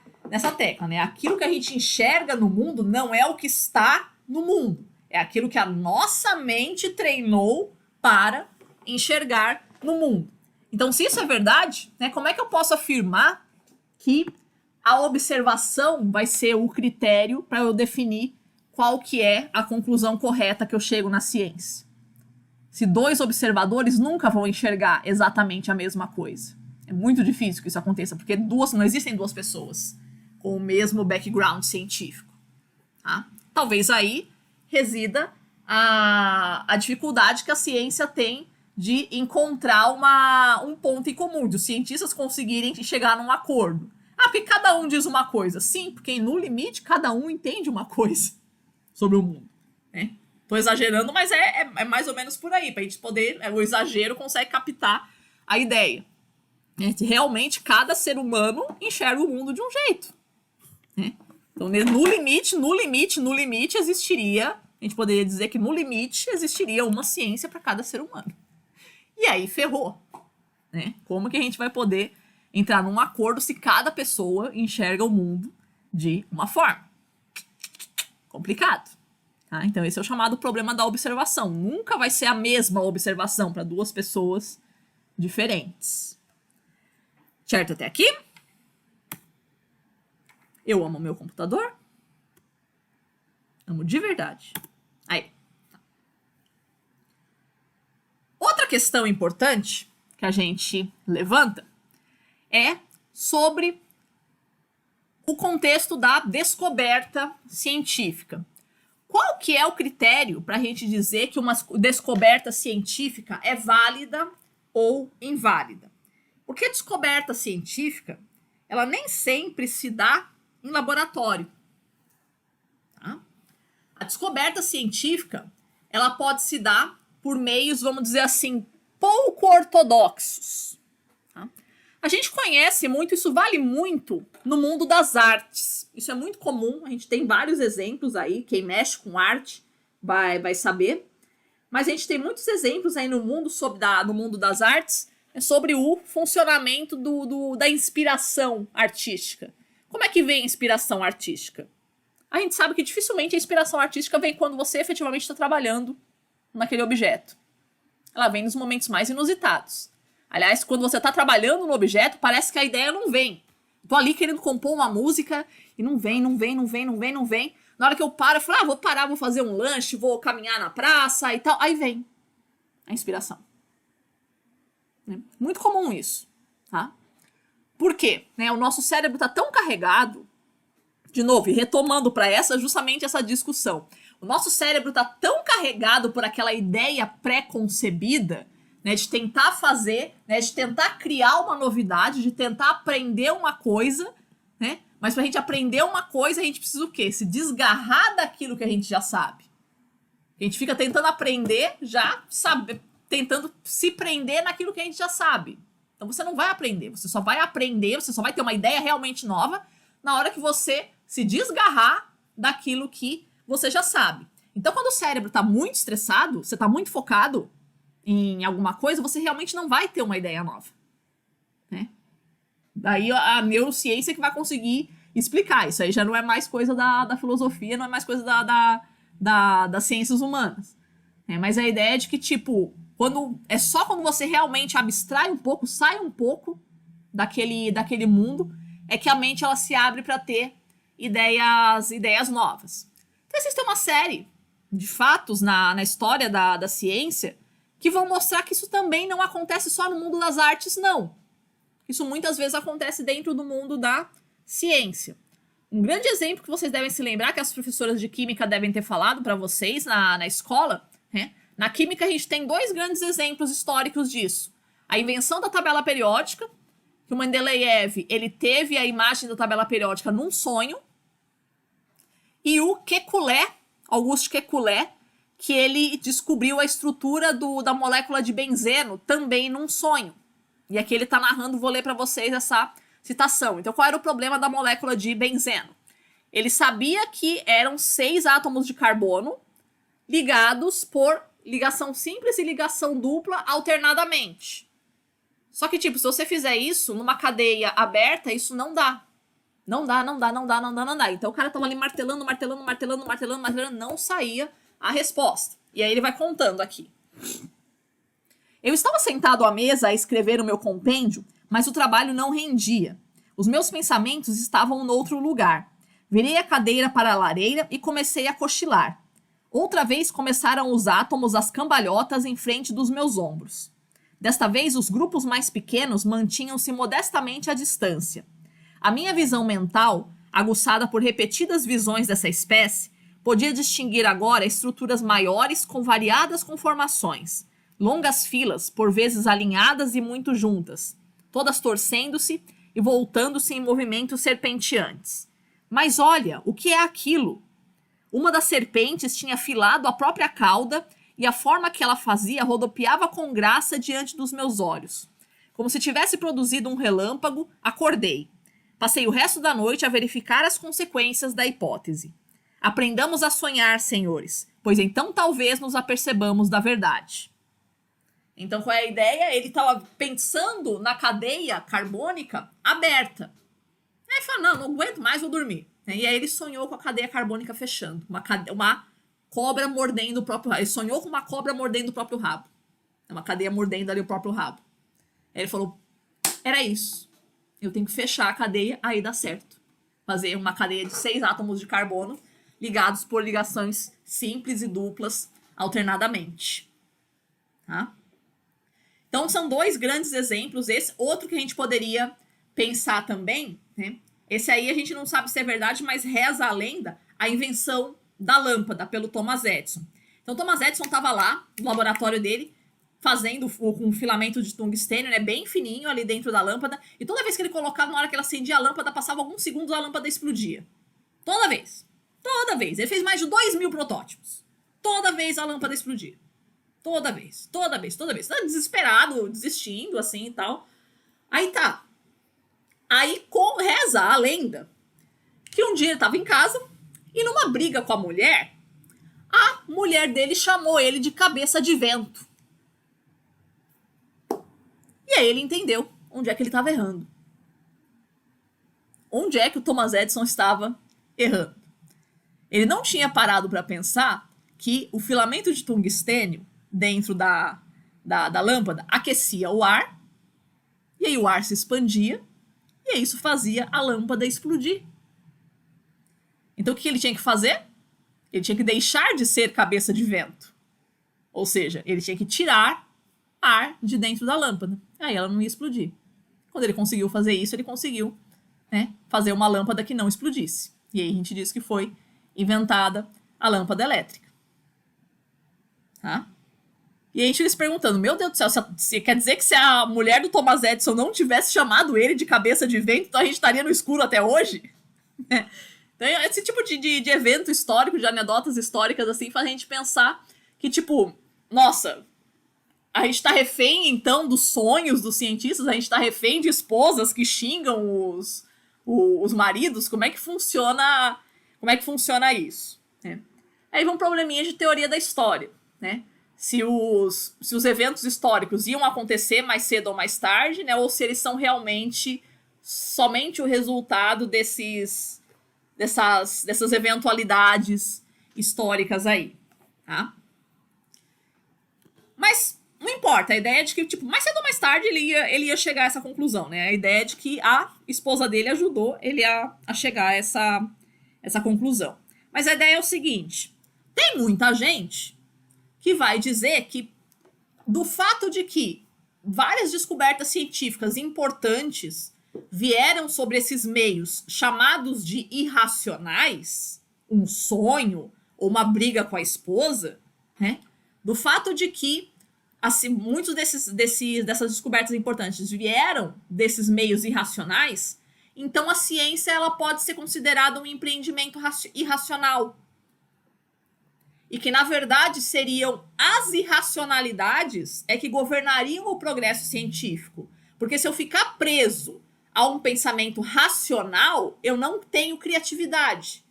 tecla, né? Aquilo que a gente enxerga no mundo não é o que está no mundo. É aquilo que a nossa mente treinou para enxergar no mundo. Então, se isso é verdade, né, como é que eu posso afirmar que a observação vai ser o critério para eu definir qual que é a conclusão correta que eu chego na ciência? Se dois observadores nunca vão enxergar exatamente a mesma coisa. É muito difícil que isso aconteça, porque não existem duas pessoas com o mesmo background científico. Tá? Talvez aí resida a dificuldade que a ciência tem de encontrar um ponto em comum, de os cientistas conseguirem chegar num acordo. Porque cada um diz uma coisa. Sim, porque no limite cada um entende uma coisa sobre o mundo. Né? Tô exagerando, mas é mais ou menos por aí, pra gente poder, o exagero consegue captar a ideia. Realmente cada ser humano enxerga o mundo de um jeito. Então, no limite existiria, a gente poderia dizer que no limite existiria uma ciência para cada ser humano. E aí ferrou. Né? Como que a gente vai poder entrar num acordo se cada pessoa enxerga o mundo de uma forma? Complicado. Tá? Então esse é o chamado problema da observação. Nunca vai ser a mesma observação para duas pessoas diferentes. Certo até aqui? Eu amo meu computador. Amo de verdade. Aí. Outra questão importante que a gente levanta é sobre o contexto da descoberta científica. Qual que é o critério para a gente dizer que uma descoberta científica é válida ou inválida? Porque a descoberta científica, ela nem sempre se dá em laboratório. Tá? A descoberta científica, ela pode se dar por meios, vamos dizer assim, pouco ortodoxos. Tá? A gente conhece muito, isso vale muito no mundo das artes. Isso é muito comum, a gente tem vários exemplos aí, quem mexe com arte vai saber. Mas a gente tem muitos exemplos aí no mundo, no mundo das artes, sobre o funcionamento da inspiração artística. Como é que vem a inspiração artística? A gente sabe que dificilmente a inspiração artística vem quando você efetivamente está trabalhando naquele objeto. Ela vem nos momentos mais inusitados. Aliás, quando você está trabalhando no objeto, parece que a ideia não vem. Tô ali querendo compor uma música e não vem. Na hora que eu paro, eu falo, vou parar, vou fazer um lanche, vou caminhar na praça e tal. Aí vem a inspiração. Né? Muito comum isso, tá? Por quê? Né? O nosso cérebro tá tão carregado, de novo, e retomando para justamente essa discussão. O nosso cérebro tá tão carregado por aquela ideia pré-concebida, né, de tentar fazer, né, de tentar criar uma novidade, de tentar aprender uma coisa, né? Mas pra gente aprender uma coisa, a gente precisa o quê? Se desgarrar daquilo que a gente já sabe. A gente fica tentando aprender, já sabe, tentando se prender naquilo que a gente já sabe. Então você não vai aprender, você só vai aprender, você só vai ter uma ideia realmente nova na hora que você se desgarrar daquilo que você já sabe. Então quando o cérebro tá muito estressado, você tá muito focado em alguma coisa, você realmente não vai ter uma ideia nova. Né? Daí a neurociência que vai conseguir explicar. Isso aí já não é mais coisa da filosofia, não é mais coisa das ciências humanas. Mas a ideia é de que, tipo, é só quando você realmente abstrai um pouco, sai um pouco daquele mundo, é que a mente ela se abre para ter ideias novas. Então existe uma série de fatos na história da ciência que vão mostrar que isso também não acontece só no mundo das artes, não. Isso muitas vezes acontece dentro do mundo da ciência. Um grande exemplo que vocês devem se lembrar, que as professoras de química devem ter falado para vocês na escola, né? Na química a gente tem 2 grandes exemplos históricos disso. A invenção da tabela periódica, que o Mendeleev ele teve a imagem da tabela periódica num sonho, e o Kekulé, Auguste Kekulé, que ele descobriu a estrutura da molécula de benzeno também num sonho. E aqui ele está narrando, vou ler para vocês essa citação. Então, qual era o problema da molécula de benzeno? Ele sabia que eram 6 átomos de carbono ligados por ligação simples e ligação dupla alternadamente. Só que, tipo, se você fizer isso numa cadeia aberta, isso não dá. Não dá. Então, o cara tava ali martelando, não saía a resposta. E aí ele vai contando aqui. Eu estava sentado à mesa a escrever o meu compêndio, mas o trabalho não rendia. Os meus pensamentos estavam noutro lugar. Virei a cadeira para a lareira e comecei a cochilar. Outra vez começaram os átomos às cambalhotas em frente dos meus ombros. Desta vez, os grupos mais pequenos mantinham-se modestamente à distância. A minha visão mental, aguçada por repetidas visões dessa espécie, podia distinguir agora estruturas maiores com variadas conformações, longas filas, por vezes alinhadas e muito juntas, todas torcendo-se e voltando-se em movimentos serpenteantes. Mas olha, o que é aquilo? Uma das serpentes tinha afilado a própria cauda e a forma que ela fazia rodopiava com graça diante dos meus olhos. Como se tivesse produzido um relâmpago, acordei. Passei o resto da noite a verificar as consequências da hipótese. Aprendamos a sonhar, senhores, pois então talvez nos apercebamos da verdade. Então, qual é a ideia? Ele estava pensando na cadeia carbônica aberta. Aí ele falou, não aguento mais, vou dormir. E aí ele sonhou com a cadeia carbônica fechando. Uma cobra mordendo o próprio rabo. Ele sonhou com uma cobra mordendo o próprio rabo. Uma cadeia mordendo ali o próprio rabo. Aí ele falou, era isso. Eu tenho que fechar a cadeia, aí dá certo. Fazer uma cadeia de 6 átomos de carbono ligados por ligações simples e duplas alternadamente. Tá? Então, são 2 grandes exemplos. Esse outro que a gente poderia pensar também, né? Esse aí a gente não sabe se é verdade, mas reza a lenda a invenção da lâmpada pelo Thomas Edison. Então, Thomas Edison estava lá no laboratório dele, fazendo um filamento de tungstênio, né, bem fininho ali dentro da lâmpada, e toda vez que ele colocava, na hora que ele acendia a lâmpada, passava alguns segundos, a lâmpada explodia. Toda vez. Ele fez mais de 2.000 protótipos. Toda vez a lâmpada explodia. Toda vez. Tá desesperado, desistindo, assim e tal. Aí tá. Aí reza a lenda que um dia ele estava em casa e numa briga com a mulher dele chamou ele de cabeça de vento. E aí ele entendeu onde é que ele estava errando. Onde é que o Thomas Edison estava errando? Ele não tinha parado para pensar que o filamento de tungstênio dentro da lâmpada aquecia o ar, e aí o ar se expandia, e aí isso fazia a lâmpada explodir. Então o que ele tinha que fazer? Ele tinha que deixar de ser cabeça de vento. Ou seja, ele tinha que tirar ar de dentro da lâmpada. Aí ela não ia explodir. Quando ele conseguiu fazer isso, ele conseguiu, né, fazer uma lâmpada que não explodisse. E aí a gente diz que foi inventada a lâmpada elétrica. Tá? E a gente fica se perguntando, meu Deus do céu, se quer dizer que se a mulher do Thomas Edison não tivesse chamado ele de cabeça de vento, então a gente estaria no escuro até hoje? Então, esse tipo de evento histórico, de anedotas históricas, assim, faz a gente pensar que, tipo, nossa, a gente tá refém, então, dos sonhos dos cientistas, a gente tá refém de esposas que xingam os maridos, como é que funciona isso, né? Aí vem um probleminha de teoria da história, né? Se os eventos históricos iam acontecer mais cedo ou mais tarde, né? Ou se eles são realmente somente o resultado dessas eventualidades históricas aí, tá? Mas não importa, a ideia é de que, tipo, mais cedo ou mais tarde ele ia chegar a essa conclusão, né? A ideia é de que a esposa dele ajudou ele a chegar a essa conclusão. Mas a ideia é o seguinte, tem muita gente que vai dizer que do fato de que várias descobertas científicas importantes vieram sobre esses meios chamados de irracionais, um sonho ou uma briga com a esposa, né? Do fato de que assim, muitos dessas descobertas importantes vieram desses meios irracionais, então a ciência ela pode ser considerada um empreendimento irracional. E que, na verdade, seriam as irracionalidades é que governariam o progresso científico. Porque se eu ficar preso a um pensamento racional, eu não tenho criatividade.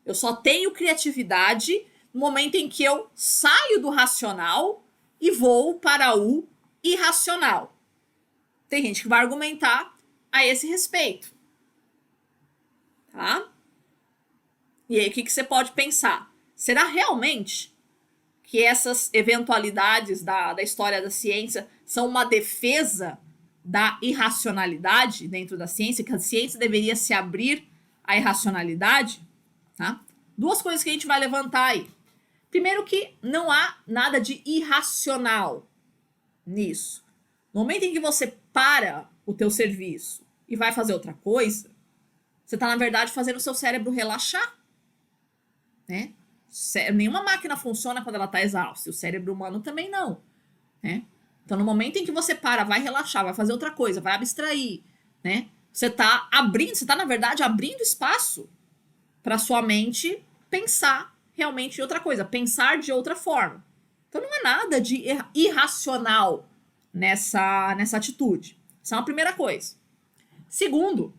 Eu só tenho criatividade no momento em que eu saio do racional e vou para o irracional. Tem gente que vai argumentar a esse respeito. Tá? E aí, o que você pode pensar? Será realmente que essas eventualidades da história da ciência são uma defesa da irracionalidade dentro da ciência, que a ciência deveria se abrir à irracionalidade? Tá? Duas coisas que a gente vai levantar aí. Primeiro que não há nada de irracional nisso. No momento em que você para o teu serviço e vai fazer outra coisa, você está, na verdade, fazendo o seu cérebro relaxar. Né? Nenhuma máquina funciona quando ela está exausta. O cérebro humano também não. Né? Então, no momento em que você para, vai relaxar, vai fazer outra coisa, vai abstrair, né? Você está na verdade, abrindo espaço para sua mente pensar realmente em outra coisa, pensar de outra forma. Então, não é nada de irracional nessa atitude. Essa é uma primeira coisa. Segundo,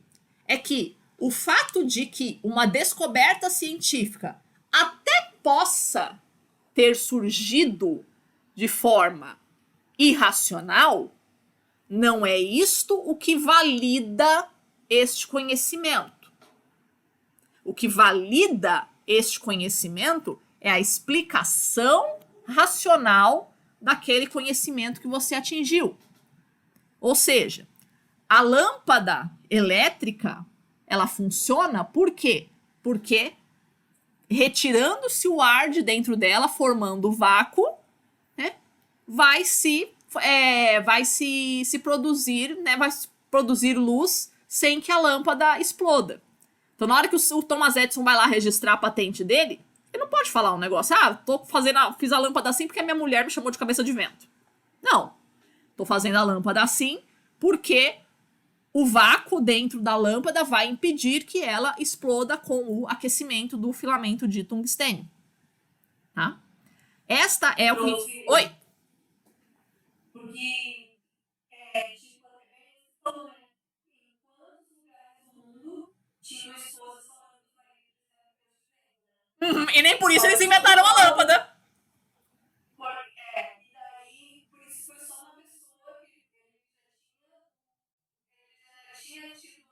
é que o fato de que uma descoberta científica até possa ter surgido de forma irracional, não é isto o que valida este conhecimento. O que valida este conhecimento é a explicação racional daquele conhecimento que você atingiu. Ou seja, a lâmpada elétrica, ela funciona por quê? Porque retirando-se o ar de dentro dela, formando vácuo, né, vai se produzir, né, vai produzir luz sem que a lâmpada exploda. Então, na hora que o Thomas Edison vai lá registrar a patente dele, ele não pode falar um negócio, fiz a lâmpada assim porque a minha mulher me chamou de cabeça de vento. Não, tô fazendo a lâmpada assim porque o vácuo dentro da lâmpada vai impedir que ela exploda com o aquecimento do filamento de tungstênio. Tá? Esta é o que... Oi? Porque, tipo, em quantos lugares do mundo tinham esposas falando que E nem por isso eles inventaram a lâmpada. E daí, por isso foi só uma pessoa que ele já tinha tido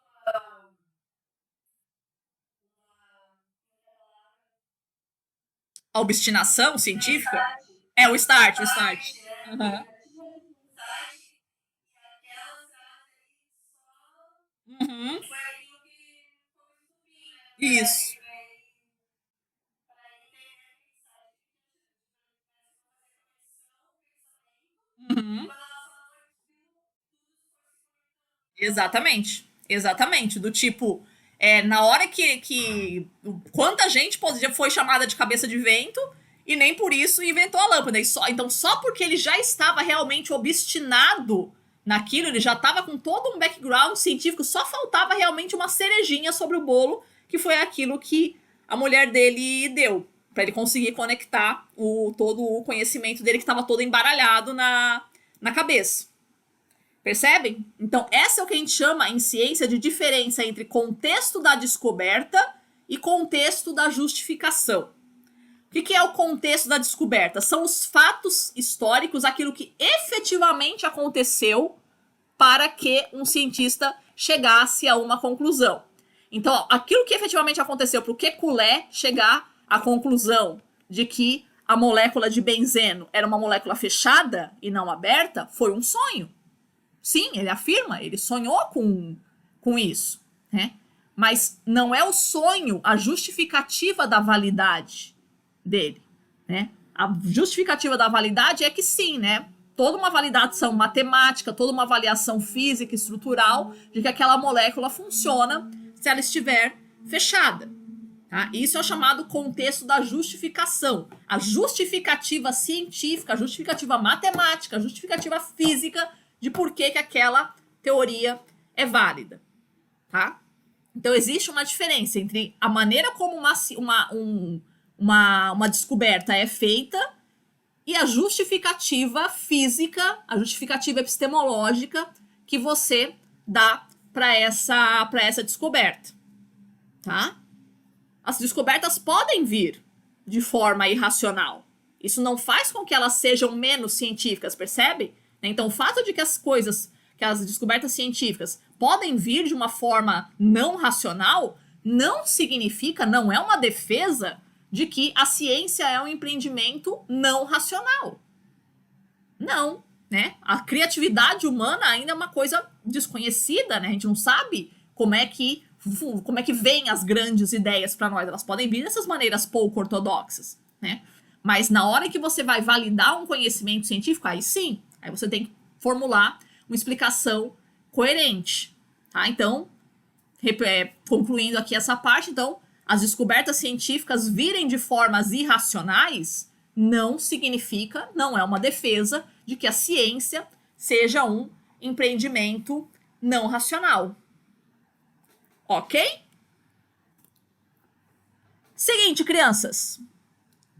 A obstinação científica? É, o start. Uhum. Uhum. Foi aquilo que foi subir, né? Isso. Para ele entender a mensagem que Deus começa a fazer conexão, pensamento, e Uhum. quando a nossa mão é tudo foi se conectando. Exatamente. Exatamente. Do tipo, na hora que. Quanta gente já foi chamada de cabeça de vento e nem por isso inventou a lâmpada. Então, só porque ele já estava realmente obstinado naquilo, ele já estava com todo um background científico, só faltava realmente uma cerejinha sobre o bolo, que foi aquilo que a mulher dele deu. Pra ele conseguir conectar todo o conhecimento dele que estava todo embaralhado na cabeça. Percebem? Então, essa é o que a gente chama em ciência de diferença entre contexto da descoberta e contexto da justificação. O que é o contexto da descoberta? São os fatos históricos, aquilo que efetivamente aconteceu para que um cientista chegasse a uma conclusão. Então, aquilo que efetivamente aconteceu para o Kekulé chegar à conclusão de que a molécula de benzeno era uma molécula fechada e não aberta foi um sonho. Sim, ele afirma, ele sonhou com isso, né? Mas não é o sonho a justificativa da validade dele, né? A justificativa da validade é que sim, né? Toda uma validação matemática, toda uma avaliação física, estrutural, de que aquela molécula funciona se ela estiver fechada. Tá? Isso é o chamado contexto da justificação. A justificativa científica, a justificativa matemática, a justificativa física de por que aquela teoria é válida. Tá? Então, existe uma diferença entre a maneira como uma descoberta é feita e a justificativa física, a justificativa epistemológica que você dá para essa descoberta. Tá? As descobertas podem vir de forma irracional. Isso não faz com que elas sejam menos científicas, percebe? Então, o fato de que as descobertas científicas podem vir de uma forma não racional, não significa, não é uma defesa de que a ciência é um empreendimento não racional. Não, né? A criatividade humana ainda é uma coisa desconhecida, né? A gente não sabe como é que vêm as grandes ideias para nós. Elas podem vir dessas maneiras pouco ortodoxas, né? Mas na hora que você vai validar um conhecimento científico, aí sim, aí você tem que formular uma explicação coerente, tá? Então, concluindo aqui essa parte, então, as descobertas científicas virem de formas irracionais não significa, não é uma defesa de que a ciência seja um empreendimento não racional. Ok? Seguinte, crianças.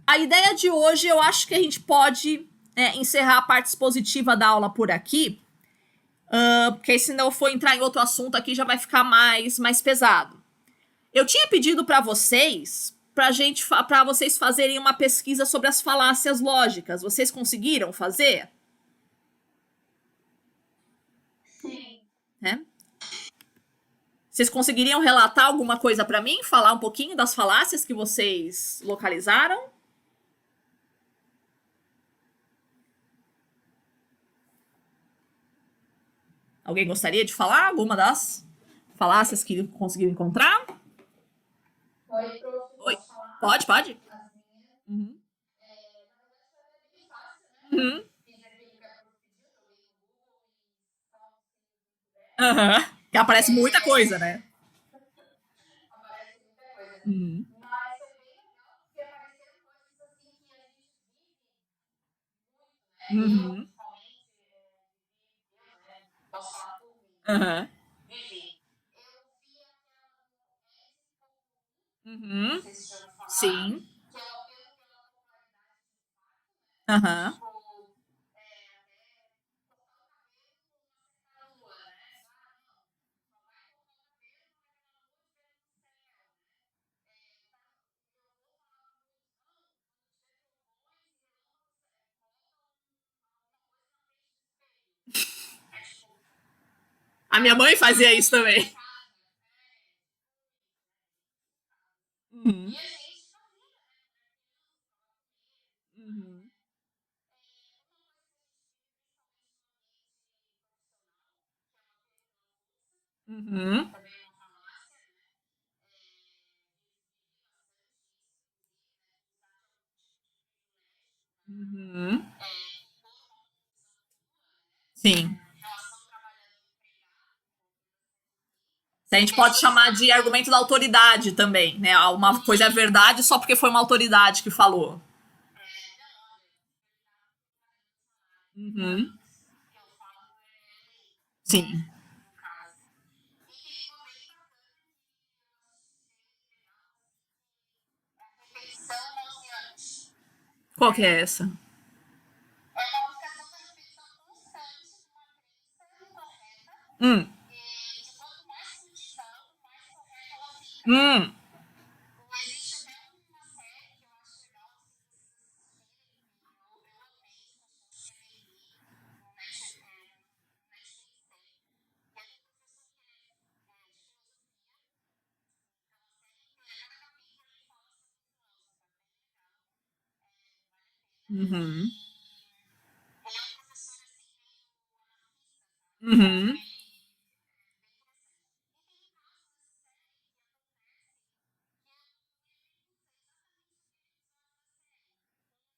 A ideia de hoje, eu acho que a gente pode encerrar a parte expositiva da aula por aqui, porque se não for entrar em outro assunto aqui já vai ficar mais pesado. Eu tinha pedido para vocês, para vocês fazerem uma pesquisa sobre as falácias lógicas. Vocês conseguiram fazer? Sim. Né? Vocês conseguiriam relatar alguma coisa para mim? Falar um pouquinho das falácias que vocês localizaram? Alguém gostaria de falar alguma das falácias que conseguiram encontrar? Oi, prof, Oi. posso falar? Pode. As minhas. Uhum. Na verdade, foi até bem fácil, né? Uhum. Fiz aquilo que a prof pediu, joguei no Google e salvo Uhum. Que aparece muita coisa, né? aparece muita coisa. Uhum. Mas foi bem legal, porque apareceram coisas assim que a gente vive muito, né? Uhum. Eu, principalmente, eu, né? Posso falar por mim. Uhum. Vivi. Eu vi aquela Uhum. vocês já ouviram falar, Sim. que é o apelo pela popularidade de fato, né? Aham. Tipo, até cortar o cabelo na lua, né? Ah, não, só vai cortar o cabelo quando é na lua de ver no céu, né? Eu vou falar para muitos, não, quando tiver trovões e relâmpagos, coloca alguma coisa na frente do espelho. É tipo, A minha mãe fazia isso também. Uhum. e a gente fazia, né? Uhum. Uhum. também uma falácia, né? Uhum. É, Sim. relação trabalhador-empregado, A gente pode chamar de argumento da autoridade também, né? Uma coisa é verdade só porque foi uma autoridade que falou. Uhum. que eu falo é lei, Sim. no caso. E que ficou bem bacana que a repetição nauseante. Qual que é essa? É uma questão da repetição constante de uma crença incorreta Hum. e de quanto mais sentida algo, mais correta ela fica. Hum. Existe até uma série que eu acho legal se vocês assistirem, eu amei, se você assistir no Netflix tem, que é de um professor que é de filosofia, então a série inteira, cada capítulo ele fala sobre um filósofo, é bem legal, vale a pena. Uhum. E ele é um professor assim meio anarquista, sabe? Uhum. Bem interessante. E tem casos nessa série que acontecem que eu não sei exatamente o que é o episódio da série, onde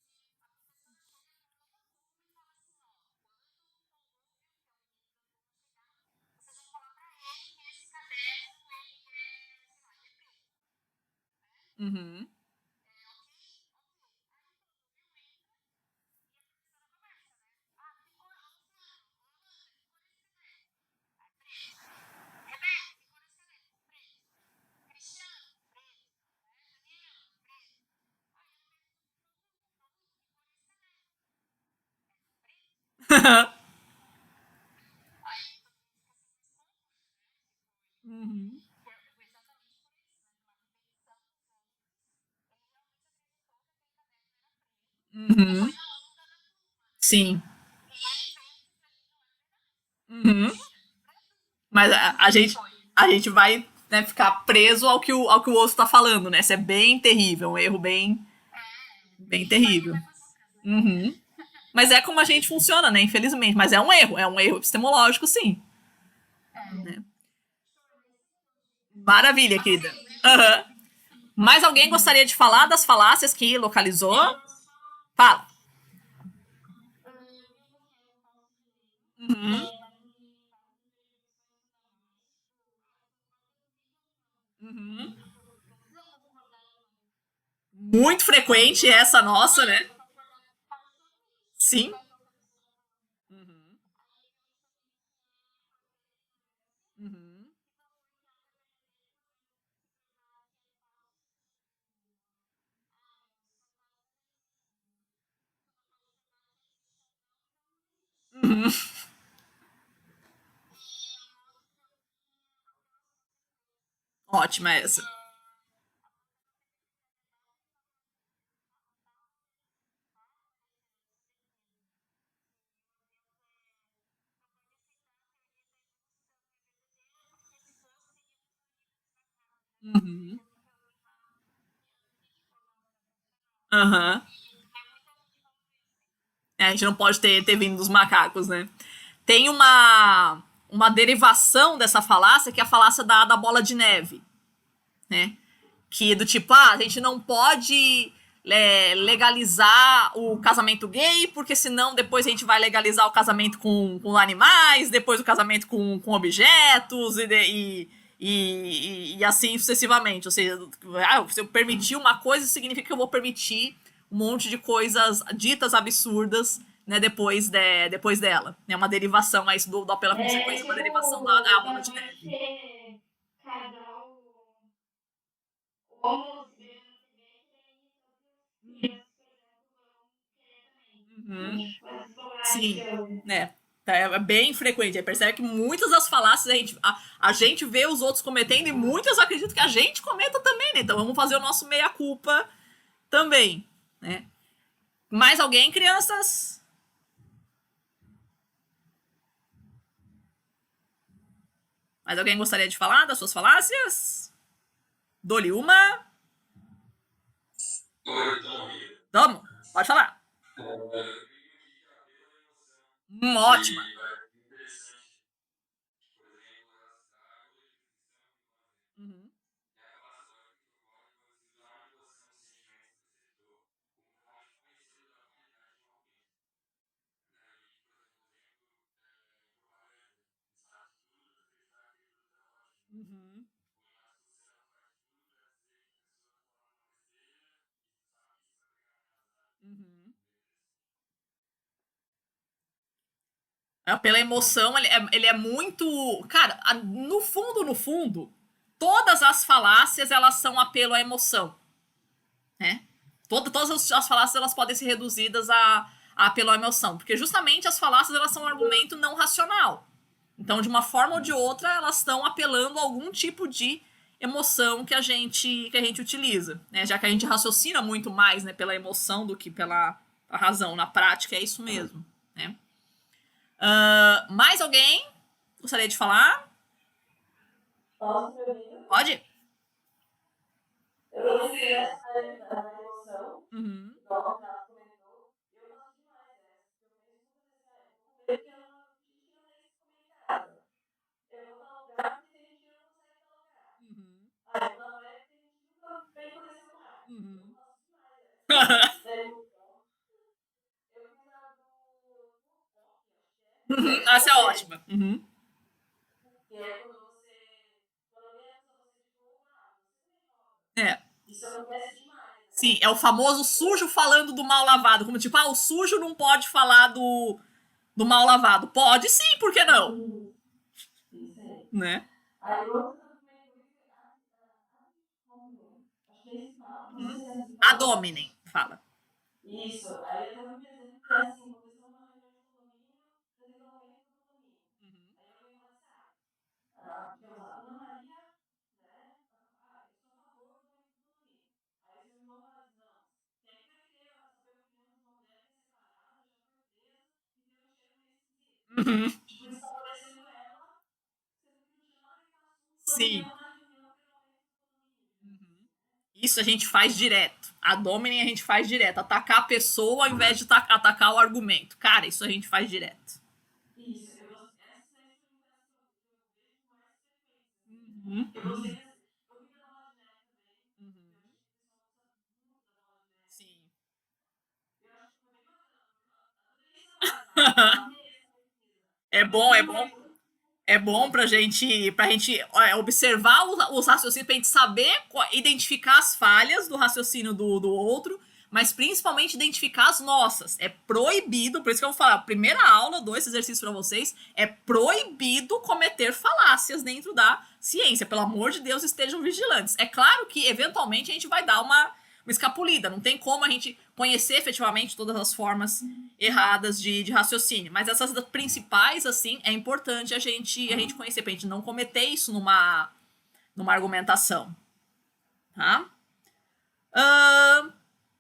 a professora chega para toda a turma e fala assim, ó, quando o Conlúvio, que é o menino da turma, chegar, vocês vão falar para ele que esse caderno, ele é, sei lá, ele é preto, né? Uhum. É, ok? Ok. Aí o Conlúvio entra e a professora começa, né? Ah, que cor, ô fulano, ô Amanda, que cor é esse caderno? Ah, preto. Rebeca, que cor é esse caderno? Preto. Cristiano, preto. Né? Daniela, preto. Aí ela pergunta pro Conlúvio, Conlúvio, que cor é esse caderno? Preto. Aí todo mundo fica assim, mas como, né? Tipo, Uhum. exatamente por isso, né? Pela repetição dos outros, ele realmente acreditou que aquele caderno era preto e Uhum. foi na onda da turma, né? Sim. E ele vendo que isso aí não era verdade. Uhum. Mas a Sempre gente, foi. a gente vai, né, ficar preso ao que o outro tá falando, né? Isso é bem terrível, um erro bem Isso aí terrível. vai pras outras, né? Uhum. Mas é como a gente funciona, né? Infelizmente. Mas é um erro epistemológico, sim. Né? Maravilha, querida. Ok, legal. Aham. Mais alguém gostaria de falar das falácias que localizou? Eu só Fala. vi um que eu posso dizer, Uhum. mas ele fala de percepções fundamentais. Uhum. Não precisa concordar ou não. Muito frequente essa nossa, Não, né? precisa concordar parcialmente com o Sim. que a outra pessoa falou. Uhum. Aí eu acho também que pode ser ignorância, Uhum. e pode ser que haja verdadeiro quando se provar que é falso. Ah, você só está só para observar que existe ou não, então não existe. Uhum. E um outro que eu vi é uma relação frequente. Ótima essa. A professora sempre dizia a verdade na relação falsa e certeza. Que o Deus não pode aceitar a teoria da evolução é verdadeira, porque se fosse, teríamos um livro sagrado, né? Uhum. Essa teoria científico-lógica funcional. Aham. E tu vê muita gente falando isso, né? É, a gente não pode ter vindo dos macacos, né? Tem uma derivação dessa falácia, que é a falácia da bola de neve, né? Que do tipo, a gente não pode legalizar o casamento gay, porque senão depois a gente vai legalizar o casamento com animais, depois o casamento com objetos e assim sucessivamente. Ou seja, se eu permitir uma coisa, significa que eu vou permitir um monte de coisas ditas absurdas, né, depois dela. É uma derivação aí do pela É consequência, uma tipo, derivação da bola não de pode neve. ter casal homo se beijando na TV, que daí todas as crianças, por exemplo, vão querer também. Uhum. Então, tipo, essas bobagem que Sim, eu. né? É bem frequente. Aí percebe que muitas das falácias a gente vê os outros cometendo e muitas eu acredito que a gente cometa também, né? Então vamos fazer o nosso meia-culpa também, né? Mais alguém, crianças? Mais alguém gostaria de falar das suas falácias? Dou-lhe uma. Oi, então, amiga. Vamos, pode falar. Eu tenho aqui que é a perda da emoção. Ótima. Que parece interessante. Por exemplo, as águas Uhum. Uhum. É, pela emoção, ele é muito. Cara, no fundo, no fundo, todas as falácias elas são apelo à emoção, né? Todas as falácias elas podem ser reduzidas a apelo à emoção, porque justamente as falácias elas são um argumento não racional. Então, de uma forma ou de outra, elas estão apelando a algum tipo de emoção que a gente utiliza, né? Já que a gente raciocina muito mais, né, pela emoção do que pela razão. Na prática, é isso mesmo, né? Mais alguém gostaria de falar? Posso me ouvir? Pode? Eu comecei a emoção, Uhum. igual o Renato comentou, e eu gosto demais dessa, porque eu penso assim, vou comer porque a gente não tem isso comer em casa. Eu vou tal lugar porque tem gente que não consegue tal lugar. Uhum. Ah, eu vou na praia porque tem gente que nunca vem conhecer o mar. Eu Uhum. gosto demais dessa. Daí, eu fiz a do pop, acho que é. Essa é ótima. Uhum. Que é quando alguém acusa você de roubo, você também rouba. É. Isso acontece demais, né? Sim, é o famoso sujo falando do mal lavado. Como tipo, o sujo não pode falar do mal lavado. Pode sim, por que não? Isso aí. Né? Aí outro também foi acho que é esse mal, não sei Uhum. se é esse A mal. Dominem, fala. Isso, aí eu tava me exemplo que é assim, uma vez eu numa reunião de condomínio, eu tenho aumento do condomínio. Aí alguém fala assim, porque eu usava Ana Maria, né? Eu sou a favor do aumento do condomínio. Aí o seu irmão fala assim, não, quem é que vai querer saber a opinião de uma mulher que é separada, já foi presa e tem um cheiro meio esquisito? Uhum. Tipo, desfavorecendo ela, sendo que não tinha nada a ver com o assunto, só Sim. ganhou na reunião pelo aumento do condomínio, digamos assim. Isso a gente faz direto. A Dominem a gente faz direto. Atacar a pessoa ao invés de atacar o argumento. Cara, isso a gente faz direto. Isso, eu gosto. Essas aí foi uma das que eu vejo com mais frequência. Uhum. Eu gostei dessa. Eu vi da Bola de Neve também. Uhum. Eu achei que o pessoal gosta muito da Bola de Neve. Sim. Eu acho que foi bem bacana. Adorei essa live, tá? Amei essa pesquisa. É bom, é bom. É bom pra gente observar os raciocínios, pra gente saber identificar as falhas do raciocínio do outro, mas principalmente identificar as nossas. É proibido, por isso que eu vou falar, primeira aula, dou esse exercício pra vocês, é proibido cometer falácias dentro da ciência. Pelo amor de Deus, estejam vigilantes. É claro que, eventualmente, a gente vai dar uma escapulida. Não tem como a gente conhecer efetivamente todas as formas erradas de raciocínio. Mas essas principais, assim, é importante a gente conhecer, pra gente não cometer isso numa argumentação. Tá?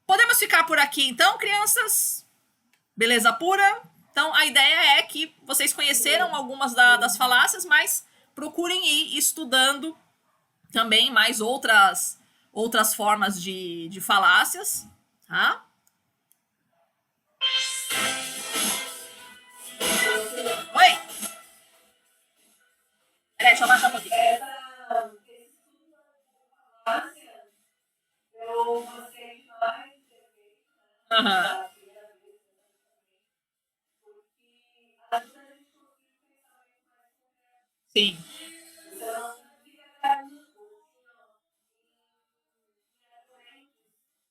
Podemos ficar por aqui então, crianças? Beleza pura? Então a ideia é que vocês conheceram algumas das falácias, mas procurem ir estudando também mais outras formas de falácias, tá? Oi! Peraí, deixa eu abaixar um pouquinho. Esse estudo da falácia, eu gostei demais de ter feito, né? Aham. A primeira vez, também. Porque ajuda a gente a construir um pensamento mais concreto. Sim. Você não fica caindo em argumentos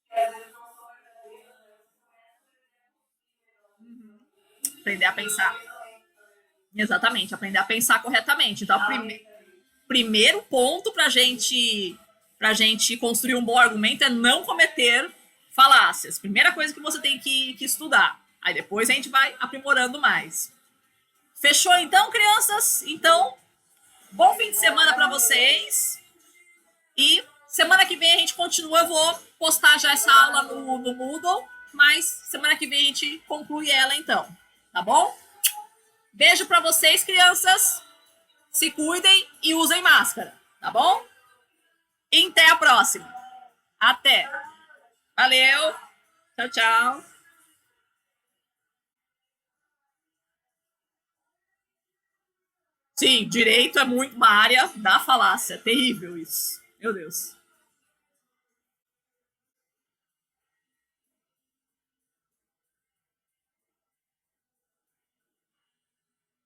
que às vezes não são verdadeiros, né? Você começa a aprender a construir melhor. Aprender a E o pensar. pensamento também. Exatamente, aprender a pensar corretamente. Então, primeiro ponto pra gente construir um bom argumento é não cometer falácias. Primeira coisa que você tem que estudar. Aí depois a gente vai aprimorando mais. Fechou então, crianças? Então, bom fim de semana para vocês. E semana que vem a gente continua. Eu vou postar já essa aula no Moodle, mas semana que vem a gente conclui ela então. Tá bom? Beijo para vocês, crianças. Se cuidem e usem máscara, tá bom? E até a próxima. Até. Valeu. Tchau, tchau. Sim, direito é muito uma área da falácia. Terrível isso. Meu Deus.